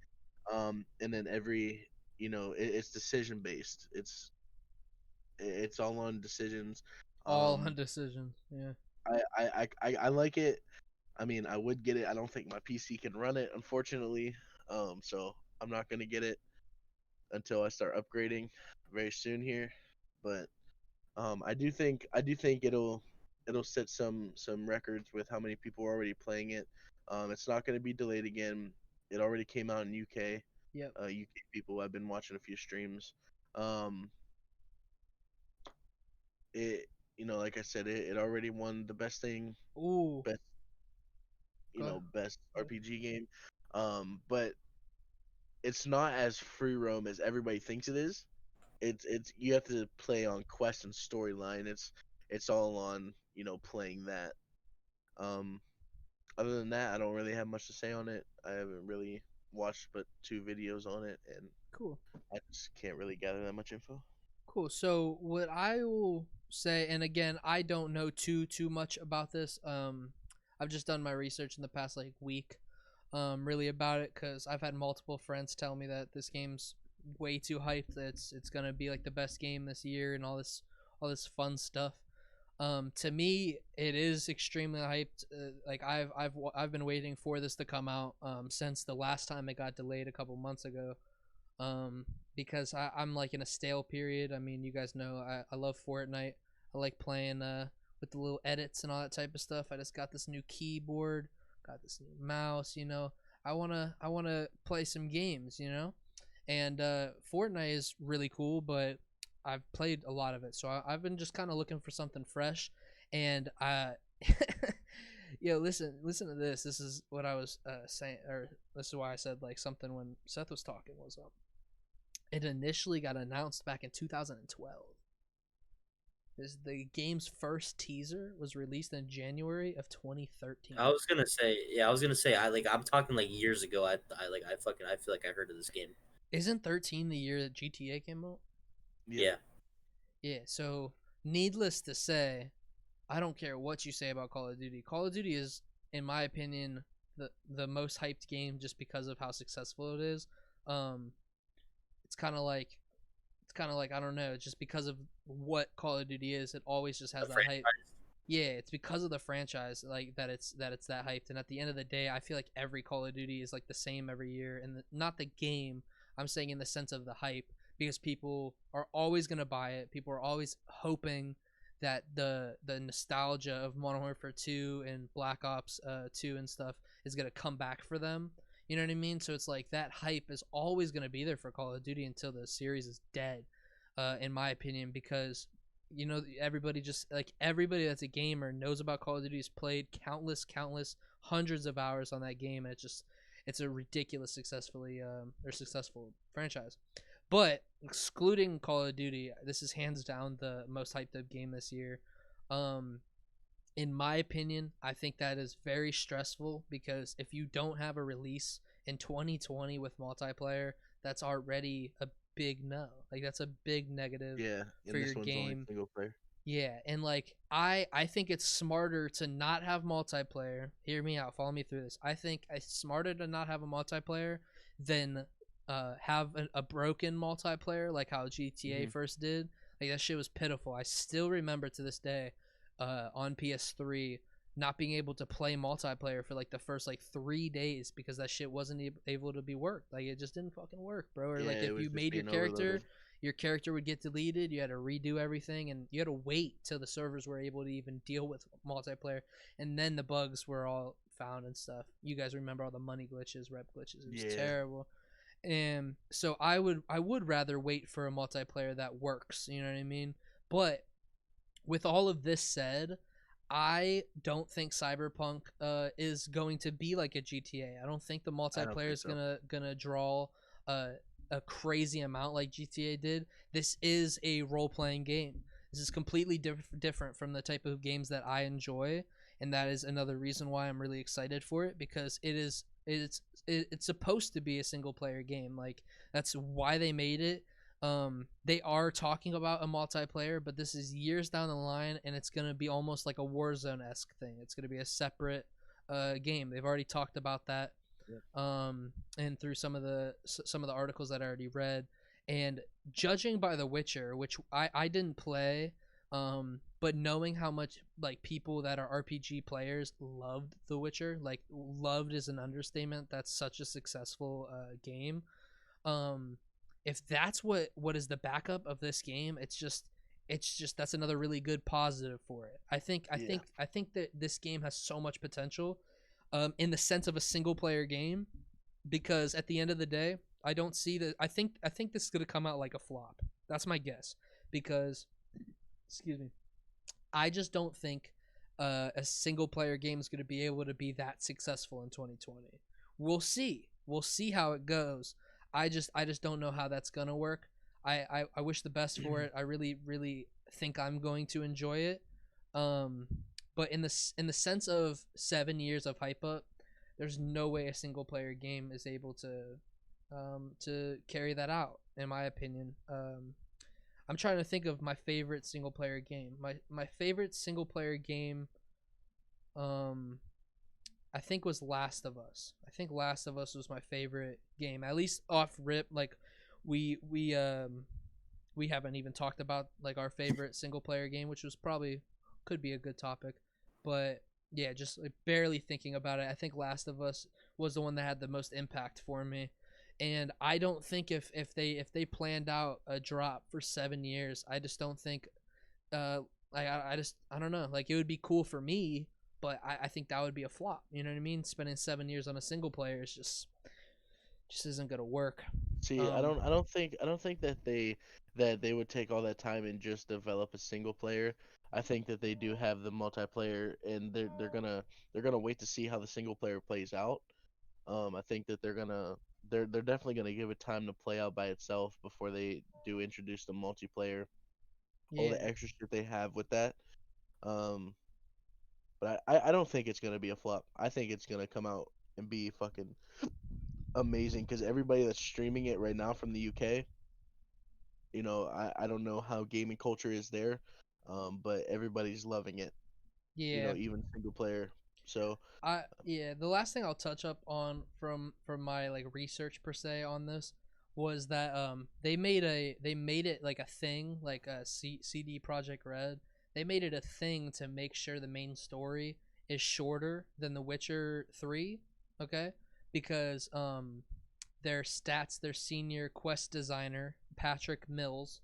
and then it's decision based. It's all on decisions.
All on
Um,
decisions. Yeah.
I like it. I mean, I would get it. I don't think my PC can run it, unfortunately. So I'm not gonna get it until I start upgrading very soon here. But I do think it'll set some records with how many people are already playing it. It's not going to be delayed again. It already came out in UK.
Yep.
UK people. I've been watching a few streams. Um, it like I said, it already won the best thing,
Ooh.
best
Go ahead.
best RPG game. But it's not as free roam as everybody thinks it is. It's you have to play on quest and storyline. It's all on playing that. Um, Other than that, I don't really have much to say on it. I haven't really watched but two videos on it, and
Cool.
I just can't really gather that much info.
Cool. So what I will say, and again, I don't know too much about this. I've just done my research in the past like week, really about it because I've had multiple friends tell me that this game's way too hyped. That it's gonna be like the best game this year and all this fun stuff. To me, it is extremely hyped. Like I've been waiting for this to come out since the last time it got delayed a couple months ago. Because I'm like in a stale period. I mean, you guys know I love Fortnite. I like playing with the little edits and all that type of stuff. I just got this new keyboard, got this new mouse. I wanna play some games. And Fortnite is really cool, but I've played a lot of it, so I've been just kind of looking for something fresh. And listen to this. This is what I was saying, or this is why I said like something when Seth was talking was it initially got announced back in 2012. The game's first teaser was released in January of 2013.
I was gonna say, I'm talking like years ago. I feel like I heard of this game.
Isn't 13 the year that GTA came out?
Yeah.
Yeah, so needless to say, I don't care what you say about Call of Duty. Call of Duty is, in my opinion, the most hyped game just because of how successful it is. Um, it's kind of like I don't know, just because of what Call of Duty is, it always just has
The
that hype.
franchise.
Yeah, it's because of the franchise, like that it's that hyped. And at the end of the day, I feel like every Call of Duty is like the same every year, and not the game. I'm saying in the sense of the hype, because people are always gonna buy it. People are always hoping that the nostalgia of Modern Warfare 2 and Black Ops 2 and stuff is gonna come back for them. You know what I mean? So it's like that hype is always gonna be there for Call of Duty until the series is dead, in my opinion, because everybody, just like everybody that's a gamer, knows about Call of Duty, has played countless hundreds of hours on that game, and it's a ridiculous successful franchise. But excluding Call of Duty, this is hands down the most hyped up game this year. um in my opinion, I think that is very stressful, because if you don't have a release in 2020 with multiplayer, that's already a big no. Like, that's a big negative
Yeah,
for
and this
your
one's only
game.
single player.
Yeah, and like I think it's smarter to not have multiplayer. Hear me out. Follow me through this. I think it's smarter to not have a multiplayer than have a broken multiplayer, like how GTA first did. Like, that shit was pitiful. I still remember to this day, on PS3, not being able to play multiplayer for like the first like 3 days, because that shit wasn't able to be worked. Like, it just didn't fucking work, bro. Or
Yeah,
like,
it
if
was
you
just
made
being overloaded.
your character would get deleted. You had to redo everything, and you had to wait till the servers were able to even deal with multiplayer, and then the bugs were all found and stuff. You guys remember all the money glitches, rep glitches? It was
Yeah,
terrible. And so I would rather wait for a multiplayer that works. You know what I mean? But with all of this said, I don't think Cyberpunk is going to be like a GTA. I don't think the
I don't
multiplayer
think
is
so.
gonna draw a a crazy amount like GTA did. This is a role playing game. This is completely different from the type of games that I enjoy, and that is another reason why I'm really excited for it, because it's supposed to be a single player game. Like, that's why they made it. They are talking about a multiplayer, but this is years down the line, and it's gonna be almost like a Warzone-esque thing. It's gonna be a separate game. They've already talked about that,
Yep.
and through some of the articles that I already read, and judging by The Witcher, which I didn't play, but knowing how much like people that are RPG players loved The Witcher, like loved is an understatement. That's such a successful game. Um, if that's what is the backup of this game, it's just that's another really good positive for it. I think I
Yeah,
think I think that this game has so much potential, in the sense of a single player game, because at the end of the day, I don't see that. I think this is gonna come out like a flop. That's my guess, because, excuse me, I just don't think a single player game is gonna be able to be that successful in 2020. We'll see. We'll see how it goes. I just don't know how that's gonna work. I wish the best for it. I really think I'm going to enjoy it. Um, but in the sense of 7 years of hype up, there's no way a single player game is able to carry that out, in my opinion. I'm trying to think of my favorite single player game. My favorite single player game, um, I think, was Last of Us. I think Last of Us was my favorite game, at least off rip. Like, we we um we haven't even talked about like our favorite single player game, which was probably could be a good topic. But yeah, just like barely thinking about it, I think Last of Us was the one that had the most impact for me. And I don't think if they planned out a drop for 7 years, I just don't think, I don't know, like, it would be cool for me, but I think that would be a flop. You know what I mean? Spending 7 years on a single player is just isn't gonna work.
see,
Um,
I don't think that they would take all that time and just develop a single player. I think that they do have the multiplayer, and they're gonna wait to see how the single player plays out. I think that they're definitely gonna give it time to play out by itself before they do introduce the multiplayer, all the
yeah,
extra shit they have with that. Um, but I don't think it's gonna be a flop. I think it's gonna come out and be fucking amazing because everybody that's streaming it right now from the UK, I don't know how gaming culture is there, but everybody's loving it.
yeah.
Even single player. So
The last thing I'll touch up on from my like research per se on this was that they made it like a thing, like a CD Project Red. they made it a thing to make sure the main story is shorter than The Witcher 3, okay? Because their senior quest designer, Patrick Mills,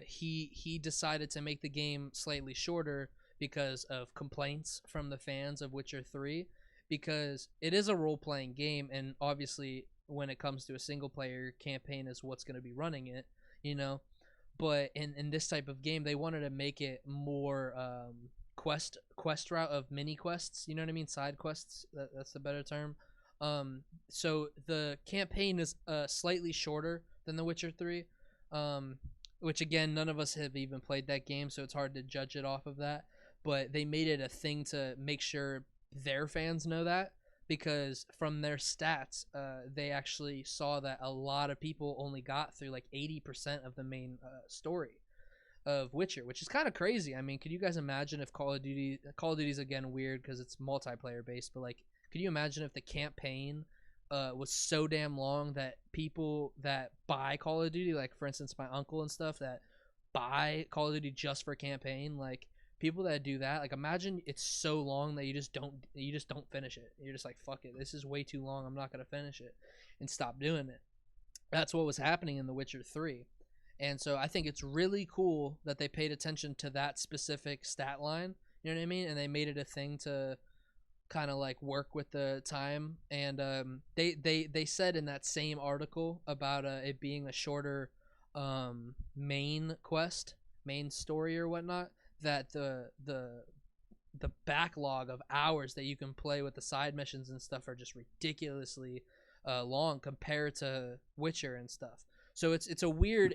he decided to make the game slightly shorter because of complaints from the fans of Witcher 3, because it is a role-playing game, and obviously when it comes to a single player campaign is what's going to be running it, you know. But in this type of game, they wanted to make it more quest route of mini quests, you know what I mean, side quests, that's the better term. So the campaign is slightly shorter than The Witcher 3, which again, none of us have even played that game, so it's hard to judge it off of that. But they made it a thing to make sure their fans know that, because from their stats, they actually saw that a lot of people only got through like 80% of the main story of Witcher, which is kind of crazy. I mean, could you guys imagine if Call of Duty's again weird because it's multiplayer based, but like, could you imagine if the campaign was so damn long that people that buy Call of Duty, like for instance my uncle and stuff that buy Call of Duty just for campaign, like people that do that, like imagine it's so long that you just don't finish it. You're just like, fuck it, this is way too long, I'm not gonna finish it, and stop doing it. That's what was happening in The Witcher 3. And so I think it's really cool that they paid attention to that specific stat line, you know what I mean, and they made it a thing to kind of like work with the time. And they said in that same article about it being a shorter main quest, main story or whatnot, that the backlog of hours that you can play with the side missions and stuff are just ridiculously long compared to Witcher and stuff. So it's a weird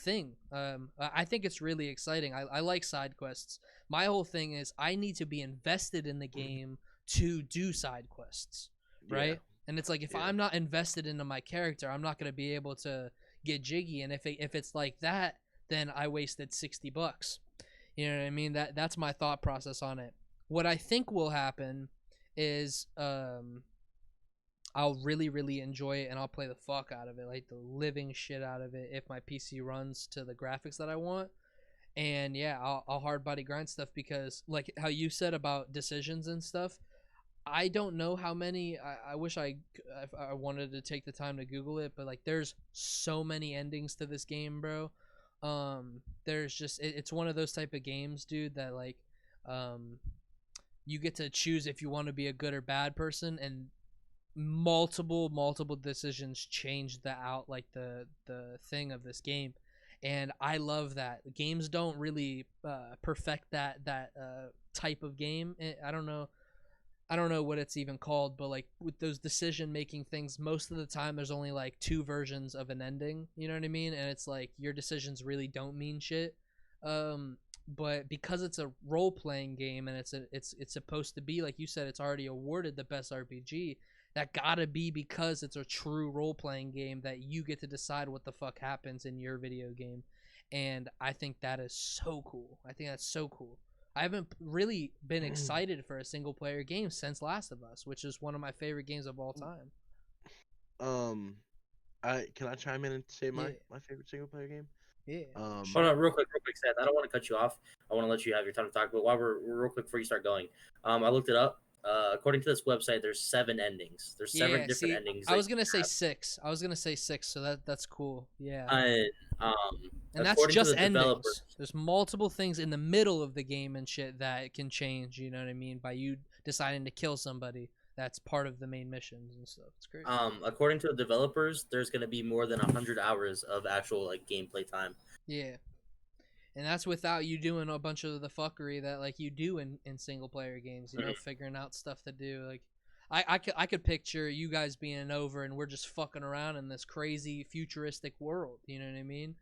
thing. I think it's really exciting. I like side quests. My whole thing is I need to be invested in the game to do side quests, right? Yeah. And it's like if I'm not invested into my character, I'm not going to be able to get jiggy. And if it's like that, then I wasted $60. You know what I mean? That's my thought process on it. What I think will happen is I'll really, really enjoy it, and I'll play the fuck out of it, like the living shit out of it, if my PC runs to the graphics that I want. And yeah, I'll hard body grind stuff, because like how you said about decisions and stuff, I don't know how many. I wish I wanted to take the time to Google it, but like there's so many endings to this game, bro. There's just it's one of those type of games, dude, that like you get to choose if you want to be a good or bad person, and multiple decisions change the thing of this game. And I love that games don't really perfect that type of game. I don't know what it's even called, but like with those decision making things, most of the time there's only like two versions of an ending, you know what I mean? And it's like your decisions really don't mean shit. But because it's a role playing game, and it's supposed to be, like you said, it's already awarded the best RPG. That gotta be because it's a true role-playing game that you get to decide what the fuck happens in your video game. And I think that is so cool. I think that's so cool. I haven't really been excited for a single-player game since Last of Us, which is one of my favorite games of all time.
Can I chime in and say my favorite single-player game?
Yeah.
Hold on, real quick, Seth. I don't want to cut you off. I want to let you have your time to talk. But while we're real quick before you start going, I looked it up. According to this website, there's 7 endings. There's 7 different endings.
I was gonna say 6. So that's cool. Yeah.
And
that's just endings. There's multiple things in the middle of the game and shit that can change. You know what I mean? By you deciding to kill somebody, that's part of the main missions and stuff. It's great.
According to the developers, there's gonna be more than 100 hours of actual like gameplay time.
Yeah. And that's without you doing a bunch of the fuckery that like you do in single player games, you know, figuring out stuff to do. Like I could picture you guys being over and we're just fucking around in this crazy futuristic world, you know what I mean?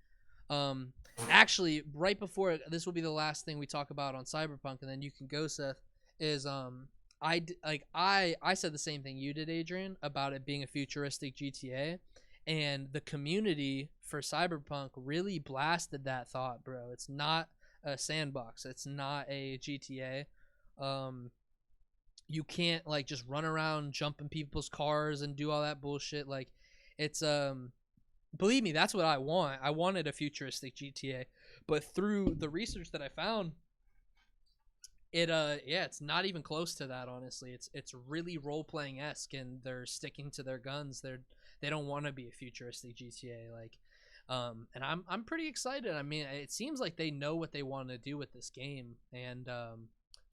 Actually, right before this will be the last thing we talk about on Cyberpunk, and then you can go, Seth, is I said the same thing you did, Adrian, about it being a futuristic GTA. And the community for Cyberpunk really blasted that thought, bro. It's not a sandbox. It's not a GTA. You can't like just run around, jump in people's cars, and do all that bullshit. Like, it's believe me, that's what I want. I wanted a futuristic GTA, but through the research that I found, it's not even close to that. Honestly, it's really role playing esque, and they're sticking to their guns. They don't want to be a futuristic GTA like. And I'm pretty excited. I mean, it seems like they know what they want to do with this game, and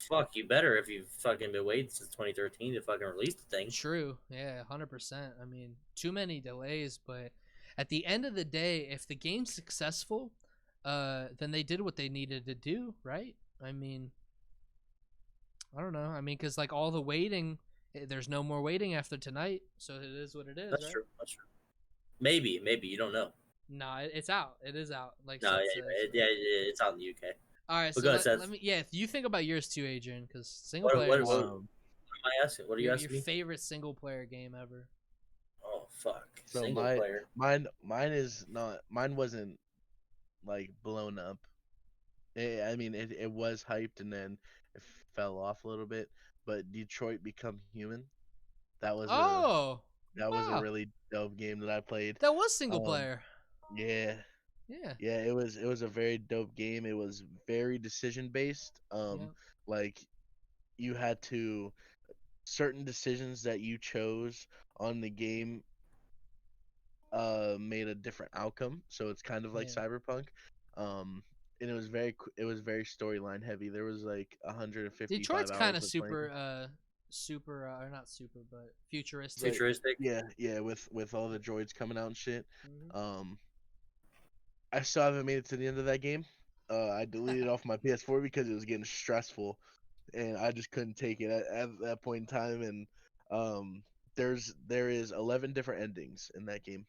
Fuck, you better if you've fucking been waiting since 2013 to fucking release the thing.
true, yeah, 100%. I mean, too many delays, but at the end of the day, if the game's successful, then they did what they needed to do, right? I mean, I don't know. I mean, because like all the waiting, there's no more waiting after tonight, so it is what it is.
That's
right?
true. That's true. Maybe you don't know.
No, it's out. It is out. Like
No,
Seth
yeah,
says.
it's out in the UK.
All right,
But
so
go ahead,
let
Seth.
me. Yeah, you think about yours too, Adrian, because single
What,
player.
what,
is
what, am I asking? What are you
your
asking me?
favorite single player game ever?
Oh fuck,
So
single player.
mine is not. Mine wasn't like blown up. I mean, it was hyped and then it fell off a little bit. But Detroit Become Human, that was a
Oh,
that was a
wow,
really dope game that I played.
that was single
Um,
player.
yeah,
Yeah,
yeah, it was a very dope game. It was very decision based.
yeah,
Like you had to certain decisions that you chose on the game made a different outcome. So it's kind of like
yeah.
Cyberpunk. And it was very storyline heavy. There was like 155
Detroit's kind
hours
of
of playing.
super, or not super, but futuristic.
Like,
Futuristic.
yeah, with all the droids coming out and shit.
Mhm.
Um, I still haven't made it to the end of that game. I deleted off my PS4 because it was getting stressful, and I just couldn't take it at that point in time. And um, there is 11 different endings in that game,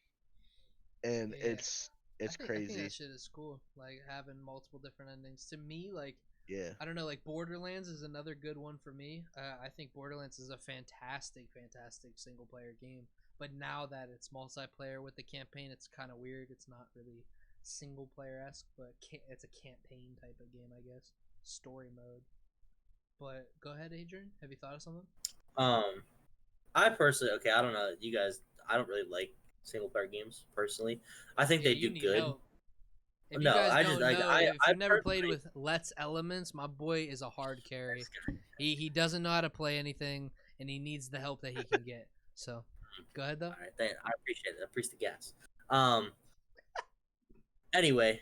and
Yeah,
it's
I think that
crazy.
shit is cool. Like having multiple different endings. To me, like
Yeah,
I don't know, like Borderlands is another good one for me. I think Borderlands is a fantastic single player game. But now that it's multiplayer with the campaign, it's kind of weird. It's not really single player esque, but it's a campaign type of game, I guess. Story mode. But go ahead, Adrian. Have you thought of something?
Um, I personally, okay, I don't know, you guys. I don't really like single player games personally. I think
Yeah,
they
you
do
need
good.
help. If you
No,
guys
I just
don't
like
know, if
I
you've never played
personally.
with Let's Elements, my boy is a hard carry. He doesn't know how to play anything, and he needs the help that he can get. So, go ahead though.
All right, I appreciate it. I appreciate the gas. Um. Anyway,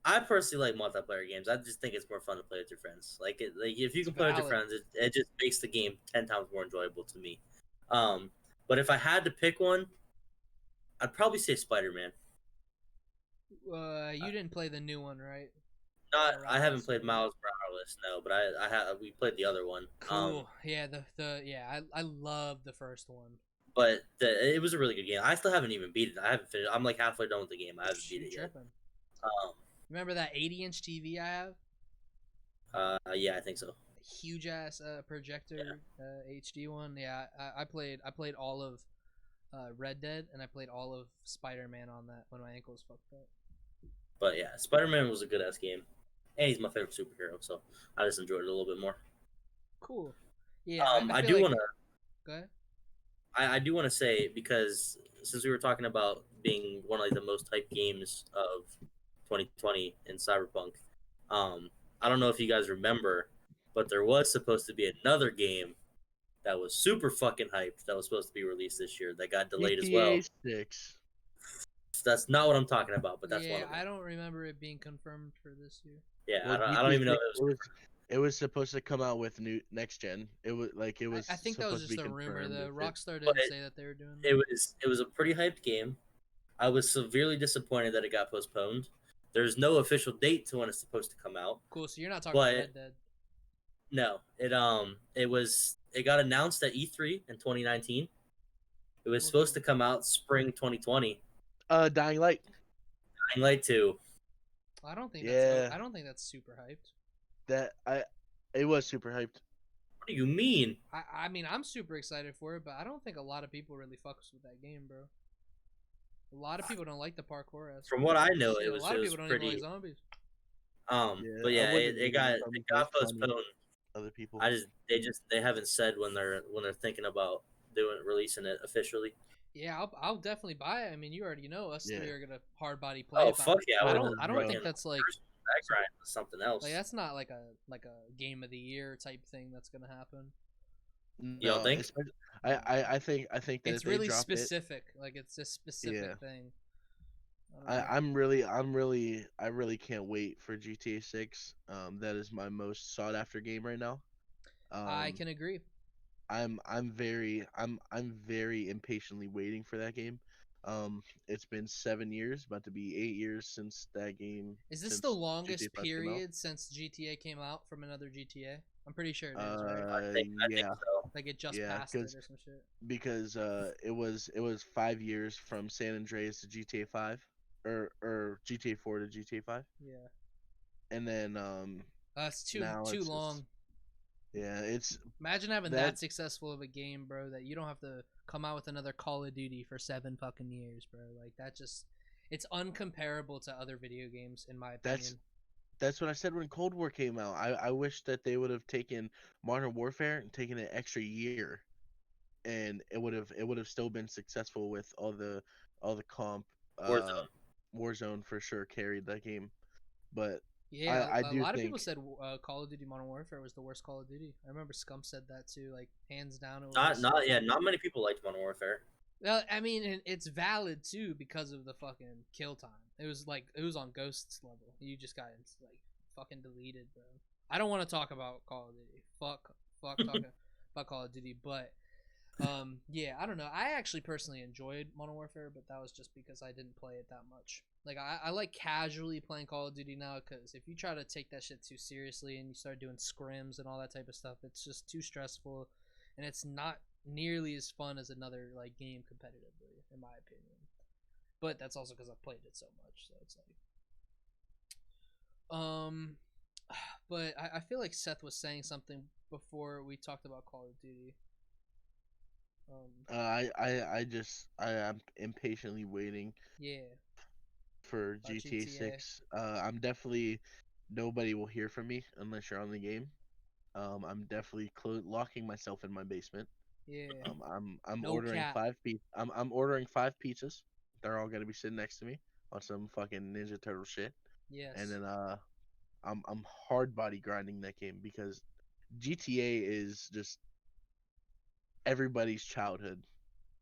I personally like multiplayer games. I just think it's more fun to play with your friends. Like if you
It's
can play with your
valid.
friends, it just makes the game 10 times more enjoyable to me. But if I had to pick one, I'd probably say Spider Man.
You didn't play the new one, right?
I haven't
Morales or
played
whatever.
Miles Morales, no, but I have we played the other one.
Cool. Yeah, the yeah, I love the first one.
But it was a really good game. I still haven't even beat it. I haven't finished. I'm like halfway done with the game. I haven't beat
You
it yet.
tripping?
Um,
Remember that 80-inch TV I have?
yeah, I think so.
Huge ass projector HD one. Yeah, I played all of Red Dead, and I played all of Spider-Man on that when my ankle was fucked up.
But yeah, Spider Man was a good ass game, and he's my favorite superhero, so I just enjoyed it a little bit more.
Cool. Yeah, I
I
feel
do
like.
want to.
Go ahead.
I do want to say, because since we were talking about being one of like the most hyped games of 2020 in Cyberpunk, I don't know if you guys remember, but there was supposed to be another game that was super fucking hyped that was supposed to be released this year that got delayed as well.
GTA 6.
That's not what I'm talking about, but that's one
Yeah,
of them.
I don't remember it being confirmed for this year.
Yeah,
Well,
I don't even know if
GTA
it was.
it was supposed to come out with new next gen. It was
I think that was
supposed to be
just a rumor.
confirmed
The
and shit.
Rockstar
But
didn't say that they were doing
it
that.
was a pretty hyped game. I was severely disappointed that it got postponed. There's no official date to when it's supposed to come out,
Cool. So you're not talking about
but
Red Dead.
no, it got announced at E3 in 2019. It was supposed to come out spring 2020.
Dying Light.
Dying Light 2.
I don't think
Yeah.
I don't think that's super hyped.
It was super hyped.
What do you mean?
I mean, I'm super excited for it, but I don't think a lot of people really fucks with that game, bro. A lot of people don't like the parkour aspect.
From what I know,
Shit,
it was
a lot of people don't
pretty.
even like zombies.
But yeah,
I wouldn't
it
even
got
come
it
across
got
funny
postponed.
other people.
They haven't said when they're thinking about doing releasing it officially.
Yeah, I'll definitely buy it. I mean, you already know us
Yeah.
three are gonna hard body play
Oh
it. But
fuck yeah! I would
Oh,
I don't
bro.
think that's like
that grind was something else.
that's not like a game of the year type thing that's gonna happen.
You don't
No,
think?
especially,
No.
I think that if
It's
they
really
drop it,
specific. Like it's a specific
yeah.
thing. I don't know.
I really can't wait for GTA 6. That is my most sought after game right now.
I
Um,
can agree.
I'm very impatiently waiting for that game. It's been 7 years, about to be 8 years since that game,
Is this the
since GTA
longest
5 came out.
period since GTA came out from another GTA? I'm pretty sure it is, right?
I think
Yeah,
so.
Like it just
yeah,
passed it or some shit.
because it was 5 years from San Andreas to GTA 5, or GTA 4 to GTA 5,
Yeah.
and then
It's
now
too
it's just,
long.
yeah, it's
Imagine having
that
that successful of a game, bro, that you don't have to come out with another Call of Duty for 7 fucking years, bro. Like that just it's uncomparable to other video games in my
that's
opinion.
that's what I said when Cold War came out. I wish that they would have taken Modern Warfare and taken an extra year, and it would have still been successful with all the comp. uh
Warzone.
Warzone for sure carried that game, but
Yeah,
I
a
do
lot of people
think
said Call of Duty Modern Warfare was the worst Call of Duty. I remember Scum said that too, like hands down it was.
Not many people liked Modern Warfare.
Well, I mean, it's valid too because of the fucking kill time. It was like it was on Ghosts level. You just got like fucking deleted, bro. I don't want to talk about Call of Duty. Fuck talking about Call of Duty, but yeah, I don't know. I actually personally enjoyed Modern Warfare, but that was just because I didn't play it that much. Like I like casually playing Call of Duty now because if you try to take that shit too seriously and you start doing scrims and all that type of stuff, it's just too stressful, and it's not nearly as fun as another like game competitively, in my opinion. But that's also because I've played it so much, so it's like, but I feel like Seth was saying something before we talked about Call of Duty.
I am impatiently waiting
Yeah,
for
about
GTA
GTA.
6. I'm definitely, nobody will hear from me unless you're on the game. I'm definitely locking myself in my basement.
Yeah,
I'm
no
ordering
cap.
I'm ordering 5 pizzas. They're all gonna be sitting next to me on some fucking Ninja Turtle shit. And
Yes.
then I'm hard body grinding that game because GTA is just everybody's childhood.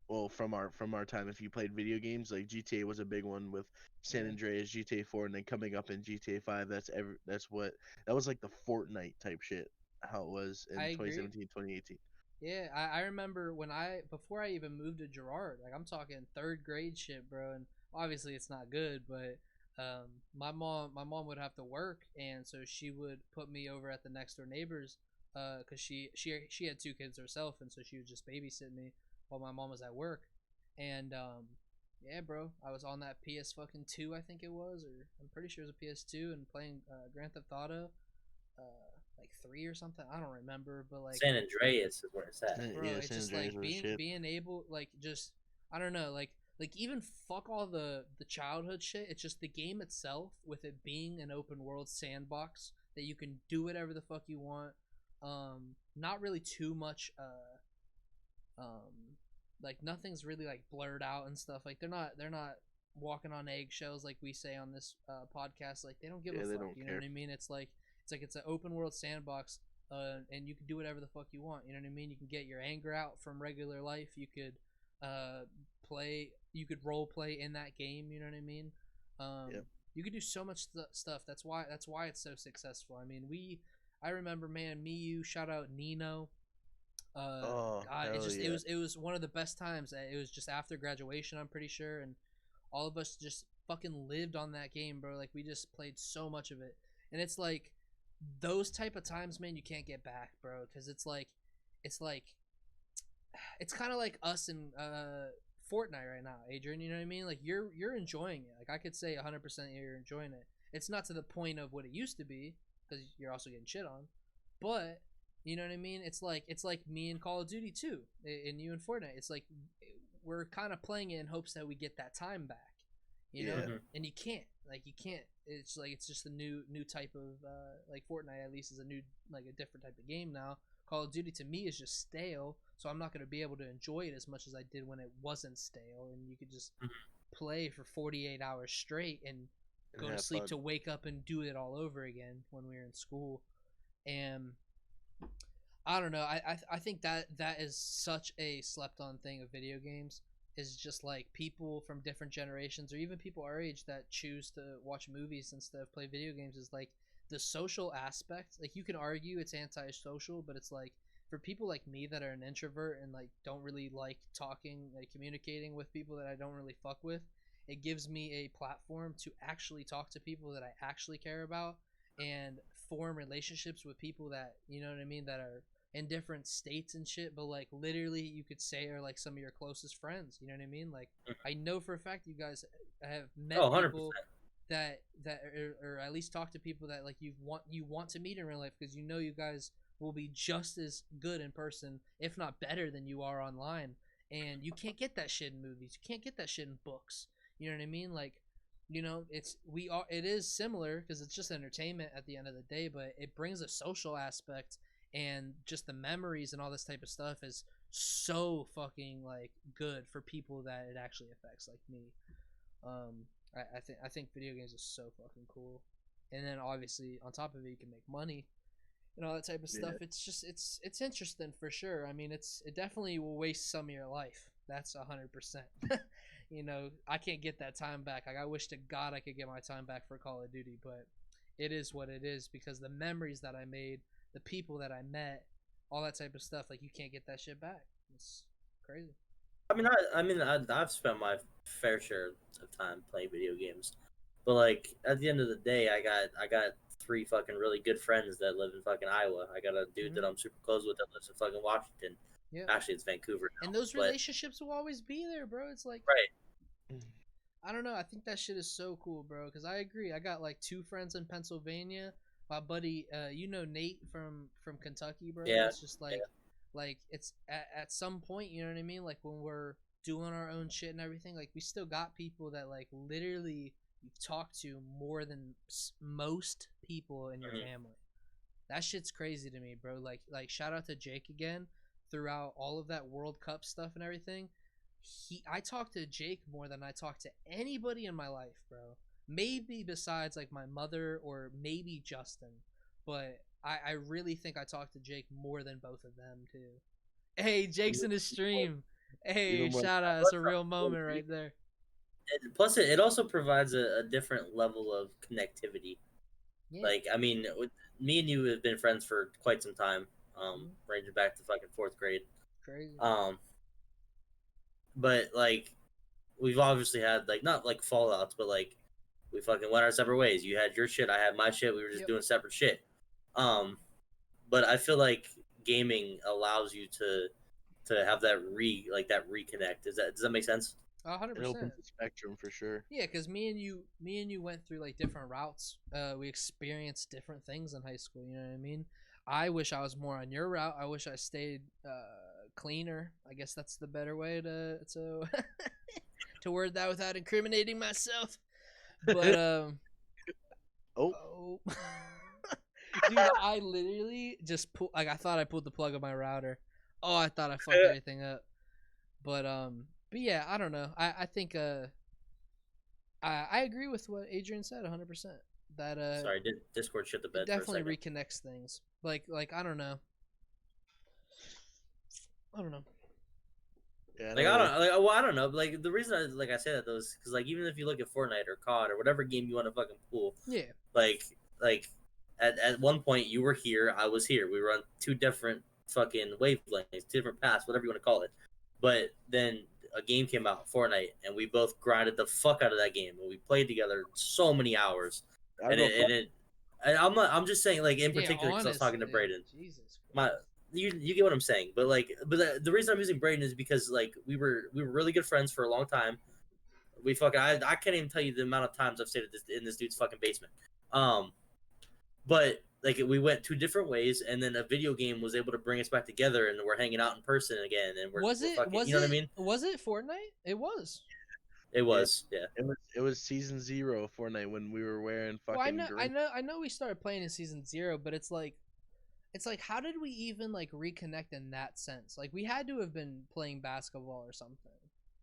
Well, from our time, if you played video games, like GTA was a big one with San
Yeah,
Andreas, GTA 4, and then coming up in GTA 5. That was like the Fortnite type shit. How it was
I
in
agree.
2017, 2018.
Yeah, I remember when before I even moved to Girard, like I'm talking third grade shit, bro. And obviously it's not good, but my mom would have to work, and so she would put me over at the next door neighbors, cause she had two kids herself, and so she was just babysitting me while my mom was at work, and yeah, bro, I was on that PS fucking 2, I think it was, or I'm pretty sure it was a PS2, and playing Grand Theft Auto, like 3 or something. I don't remember, but like
San Andreas is where it's at.
bro,
Yeah,
it's
San
just
Andreas
like
was shit.
being able like just I don't know like even fuck all the childhood shit. It's just the game itself with it being an open world sandbox that you can do whatever the fuck you want. Not really too much like nothing's really like blurred out and stuff. Like they're not walking on eggshells like we say on this podcast. Like they don't give a
Yeah, they
fuck.
don't
You know what
care.
I mean? It's an open world sandbox, and you can do whatever the fuck you want. You know what I mean? You can get your anger out from regular life. You could play. You could role play in that game. You know what I mean?
Yep.
You could do so much stuff. That's why it's so successful. I mean, I remember, man, me, you, shout out Nino.
Oh,
God,
hell yeah.
it was one of the best times. It was just after graduation, I'm pretty sure, and all of us just fucking lived on that game, bro. Like we just played so much of it, and it's like those type of times, man, you can't get back, bro, because it's like it's kind of like us in Fortnite right now, Adrian. You know what I mean? Like you're enjoying it. Like I could say 100% you're enjoying it. It's not to the point of what it used to be because you're also getting shit on, but you know what I mean? It's like me and Call of Duty too, and you and Fortnite. It's like we're kind of playing it in hopes that we get that time back, you know?
Yeah.
Mhm.
And you can't. It's like it's just a new type of like Fortnite at least is a new like a different type of game now. Call of Duty to me is just stale, so I'm not going to be able to enjoy it as much as I did when it wasn't stale, and you could just play for 48 hours straight and go to
have
sleep
fun.
to wake up and do it all over again when we were in school. And I don't know. I think that is such a slept on thing of video games, is just like people from different generations or even people our age that choose to watch movies instead of play video games, is like the social aspect. Like you can argue it's antisocial, but it's like for people like me that are an introvert and like don't really like talking, like communicating with people that I don't really fuck with, it gives me a platform to actually talk to people that I actually care about and form relationships with people that, you know what I mean, that are in different states and shit, but like literally you could say are like some of your closest friends, you know what I mean? Like I know for a fact you guys have met
Oh, 100%.
people that or at least talk to people that like you want to meet in real life, because you know you guys will be just as good in person, if not better than you are online. And you can't get that shit in movies, you can't get that shit in books, you know what I mean? Like, you know, it is similar because it's just entertainment at the end of the day, but it brings a social aspect, and just the memories and all this type of stuff is so fucking like good for people that it actually affects, like me. I think video games is so fucking cool, and then obviously on top of it you can make money and all that type of stuff.
Yeah.
It's just it's interesting for sure. I mean, it definitely will waste some of your life. That's 100%. You know, I can't get that time back. Like I wish to God I could get my time back for Call of Duty, but it is what it is, because the memories that I made, the people that I met, all that type of stuff, like you can't get that shit back. It's crazy.
I've spent my fair share of time playing video games, but like at the end of the day, I got three fucking really good friends that live in fucking Iowa. I got a dude that I'm super close with that lives in fucking Washington.
Yeah.
Actually, it's Vancouver now.
And those
but-
relationships will always be there, bro. It's like,
right.
I don't know. I think that shit is so cool, bro. Because I agree. I got like 2 friends in Pennsylvania. My buddy, you know Nate from Kentucky, bro.
Yeah,
It's just like it's at some point, you know what I mean? Like when we're doing our own shit and everything, like we still got people that like literally you talk to more than most people in your family. That shit's crazy to me, bro. Like shout out to Jake again throughout all of that World Cup stuff and everything. I talk to Jake more than I talk to anybody in my life, bro. Maybe besides like my mother or maybe Justin, but I really think I talk to Jake more than both of them too. Hey, Jake's in his stream. Hey, shout out! It's a real moment right there.
Plus, it also provides a different level of connectivity.
Yeah.
Like, I mean, me and you have been friends for quite some time, ranging back to fucking 4th grade.
Crazy.
But like, we've obviously had like not like fallouts, but like we fucking went our separate ways. You had your shit, I had my shit. We were just doing separate shit. But I feel like gaming allows you to have that reconnect. Does that make sense?
100%.
It opens the spectrum for sure.
Yeah, because me and you went through like different routes. We experienced different things in high school. You know what I mean? I wish I was more on your route. I wish I stayed cleaner. I guess that's the better way to to word that without incriminating myself. But oh. Dude, I literally just I thought I pulled the plug on my router. Oh, I thought I fucked everything up. But yeah, I don't know. I think I agree with what Adrian said 100%. That
sorry, did Discord shit the bed?
It definitely
for a second?
reconnects things. Like I don't know.
Yeah,
Like I don't know. Like the reason I say that though is because like even if you look at Fortnite or COD or whatever game you want to fucking pull,
yeah,
like at one point you were here, I was here. We were on 2 different fucking wavelengths, different paths, whatever you want to call it. But then a game came out, Fortnite, and we both grinded the fuck out of that game, and we played together so many hours. I'm just saying, like in particular, because I was talking to Brayden.
Jesus.
You get what I'm saying, but the reason I'm using Brayden is because like we were really good friends for a long time. We fucking I can't even tell you the amount of times I've stayed in this dude's fucking basement. But like we went 2 different ways, and then a video game was able to bring us back together, and we're hanging out in person again. And we're fucking, you know what I mean?
Was it Fortnite? It was.
It was, yeah.
It was season 0 of Fortnite when we were wearing fucking.
Well, I know we started playing in season 0, but it's like it's like, how did we even like reconnect in that sense? Like, we had to have been playing basketball or something.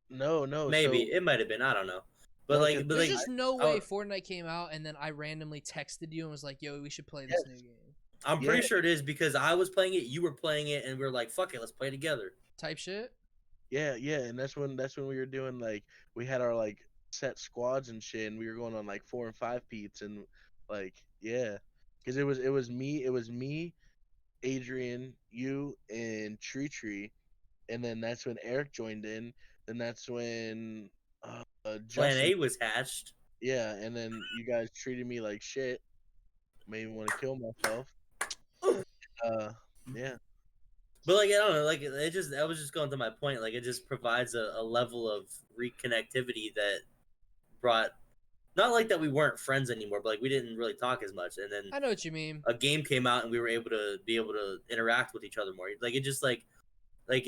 No,
Maybe
so
it might have been. I don't know. But
Like,
like, but
There's
like,
just no
I
way
would-
Fortnite came out and then I randomly texted you and was like, "Yo, we should play this
Yes.
new game."
I'm
Yeah.
pretty sure it is because I was playing it, you were playing it, and we are like, "Fuck it, let's play together."
Type shit.
yeah, and that's when we were doing like we had our like set squads and shit, and we were going on like 4 and 5 peats and like yeah, because it was me, Adrian, you, and Tree, and then that's when Eric joined in. Then that's when
Plan
Justin,
A was hatched.
yeah, and then you guys treated me like shit, made me want to kill myself. Uh, yeah,
But like, I don't know, like I was just going to my point. Like, it just provides a level of reconnectivity that brought, not like that we weren't friends anymore, but like we didn't really talk as much. And then
I know what you mean.
a game came out and we were able to interact with each other more. Like, it just like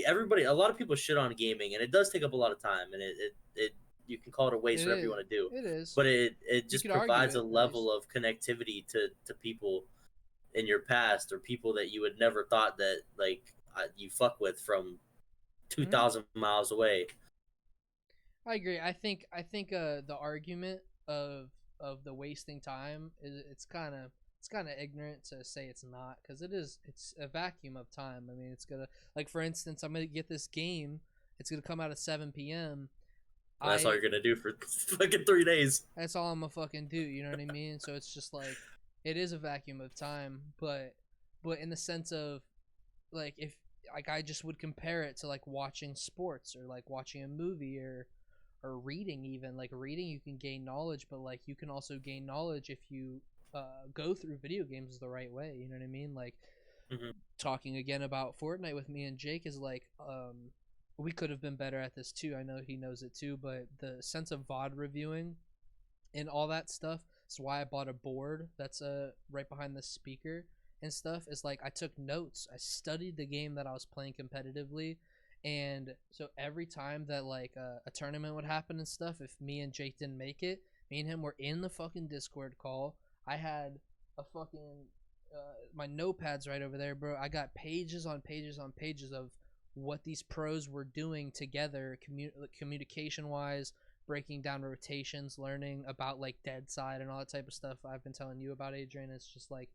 everybody, a lot of people shit on gaming, and it does take up a lot of time, and it you can call it a waste, whatever you want to do.
It is.
But it just
could argue
provides
it
a level of connectivity to people in your past, or people that you would never thought that like you fuck with from 2,000 miles away.
I agree. I think the argument of the wasting time is it's kind of ignorant to say it's not, because it's a vacuum of time. I mean, it's gonna, like, for instance, I'm gonna get this game. It's gonna come out at 7 p.m.
And that's all you're gonna do for fucking 3 days.
That's all I'm gonna fucking do. You know what I mean? So it's just like, it is a vacuum of time, but in the sense of, like, if like I just would compare it to like watching sports or like watching a movie or reading. Even like reading, you can gain knowledge, but like you can also gain knowledge if you go through video games the right way. You know what I mean? Like, talking again about Fortnite with me and Jake is like, we could have been better at this too. I know he knows it too, but the sense of VOD reviewing and all that stuff. That's why I bought a board that's right behind the speaker and stuff. Is like, I took notes. I studied the game that I was playing competitively, and so every time that like a tournament would happen and stuff, if me and Jake didn't make it, me and him were in the fucking Discord call. I had a fucking my notepads right over there, bro. I got pages on pages on pages of what these pros were doing together, communication wise, breaking down rotations, learning about like dead side and all that type of stuff I've been telling you about, Adrian. It's just like,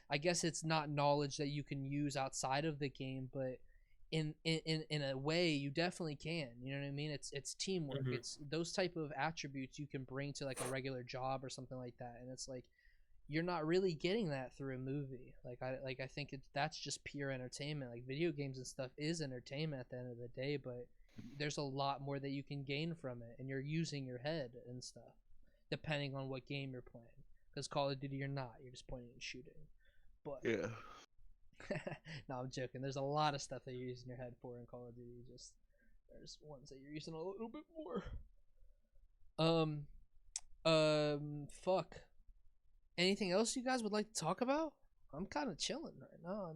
I guess it's not knowledge that you can use outside of the game, but in a way you definitely can. You know what I mean? It's teamwork. It's those type of attributes you can bring to like a regular job or something like that, and it's like, you're not really getting that through a movie. I think that's just pure entertainment. Like, video games and stuff is entertainment at the end of the day, but there's a lot more that you can gain from it, and you're using your head and stuff, depending on what game you're playing. Because Call of Duty, you're not. You're just pointing and shooting. But
yeah.
no, I'm joking. There's a lot of stuff that you're using your head for in Call of Duty. Just there's ones that you're using a little bit more. Fuck. Anything else you guys would like to talk about? I'm kind of chilling right now.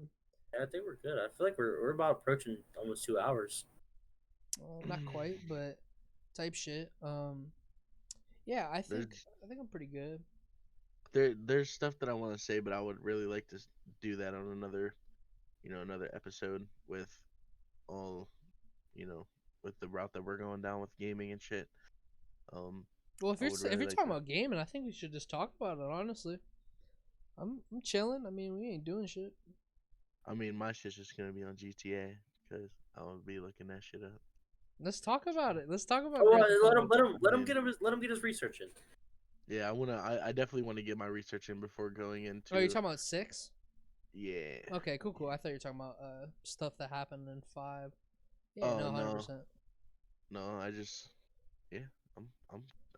Yeah, I think we're good. I feel like we're about approaching almost 2 hours.
Not quite, but type shit. Yeah, I think I'm pretty good.
There's stuff that I want to say, but I would really like to do that on another episode with all, with the route that we're going down with gaming and shit.
Well, if
I
you're
would really
if you're
like
talking
that.
about gaming, I think we should just talk about it. Honestly, I'm chilling. I mean, we ain't doing shit.
I mean, my shit's just gonna be on GTA because I will be looking that shit up.
Let's talk about it. Let's talk about.
Oh,
Grand Theft Auto.
let him get his research in.
Yeah, I definitely want to get my research in before going into.
Oh, you're talking about 6?
Yeah.
Okay, cool. I thought you were talking about stuff that happened in 5. Yeah,
Oh,
no,
no.
100%.
No,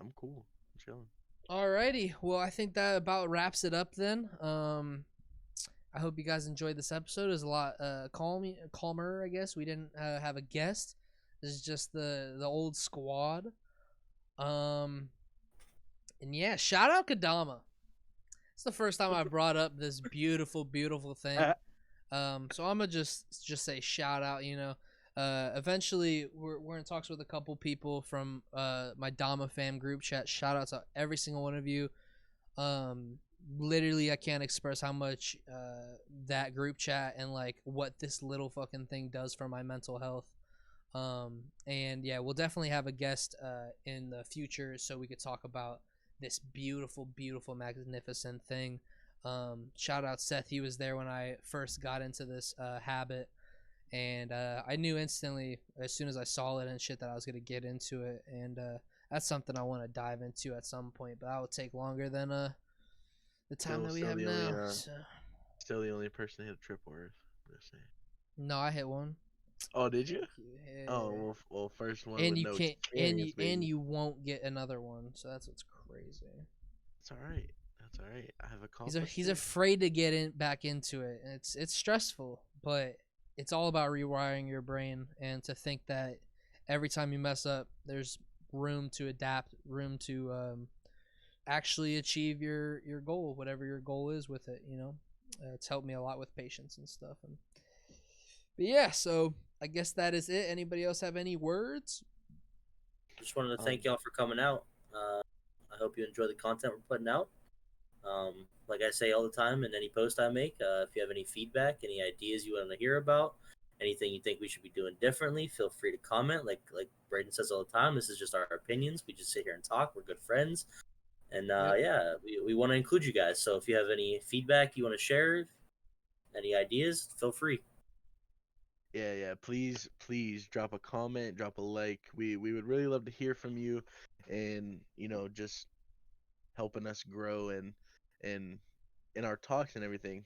I'm cool. I'm chilling.
Alrighty. Well, I think that about wraps it up then. I hope you guys enjoyed this episode. It was a lot calmer, I guess. We didn't have a guest. This is just the old squad. And yeah, shout out Kadama. It's the first time I brought up this beautiful, beautiful thing. So I'm gonna just say shout out. Eventually we're in talks with a couple people from my Dama fam group chat. Shout out to every single one of you. literally I can't express how much that group chat and like what this little fucking thing does for my mental health. And yeah, we'll definitely have a guest in the future so we could talk about this beautiful, beautiful, magnificent thing. Shout out Seth, he was there when I first got into this habit, and I knew instantly as soon as I saw it and shit that I was gonna get into it, and that's something I want to dive into at some point, but that will take longer than the time that we have now. So.
Still the only person to hit a triple Earth.
No, I hit one.
Oh, did you?
Yeah.
Oh, well, first one
And
with
you
no
can't,
experience,
and
baby.
you won't get another one. So that's what's crazy.
That's all right. That's all right. I have
He's
accomplished
afraid to get back into it. And it's stressful, but it's all about rewiring your brain and to think that every time you mess up, there's room to adapt, room to actually achieve your goal, whatever your goal is with it. You know, it's helped me a lot with patience and stuff. But yeah, so I guess that is it. Anybody else have any words?
Just wanted to thank y'all for coming out. I hope you enjoy the content we're putting out. Like I say all the time in any post I make, if you have any feedback, any ideas you want to hear about, anything you think we should be doing differently, feel free to comment. Like Braden says all the time, this is just our opinions. We just sit here and talk. We're good friends. And yeah, we want to include you guys. So if you have any feedback you want to share, any ideas, feel free.
Yeah. Please drop a comment, drop a like. We would really love to hear from you, and just helping us grow and in our talks and everything.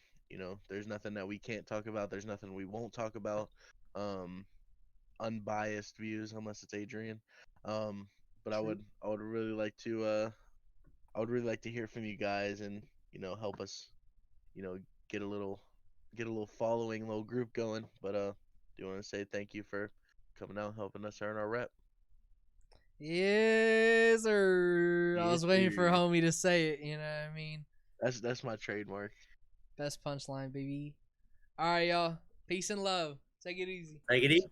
There's nothing that we can't talk about. There's nothing we won't talk about. Unbiased views, unless it's Adrian. But
True.
I would really like to hear from you guys and help us get a little following, a little group going. But do you want to say thank you for coming out and helping us earn our rep?
Yes, sir. I
Yes,
was waiting for
sir.
homie to say it. You know what I mean?
That's my trademark.
Best punchline, baby. All right, y'all. Peace and love. Take it easy.
Take it easy.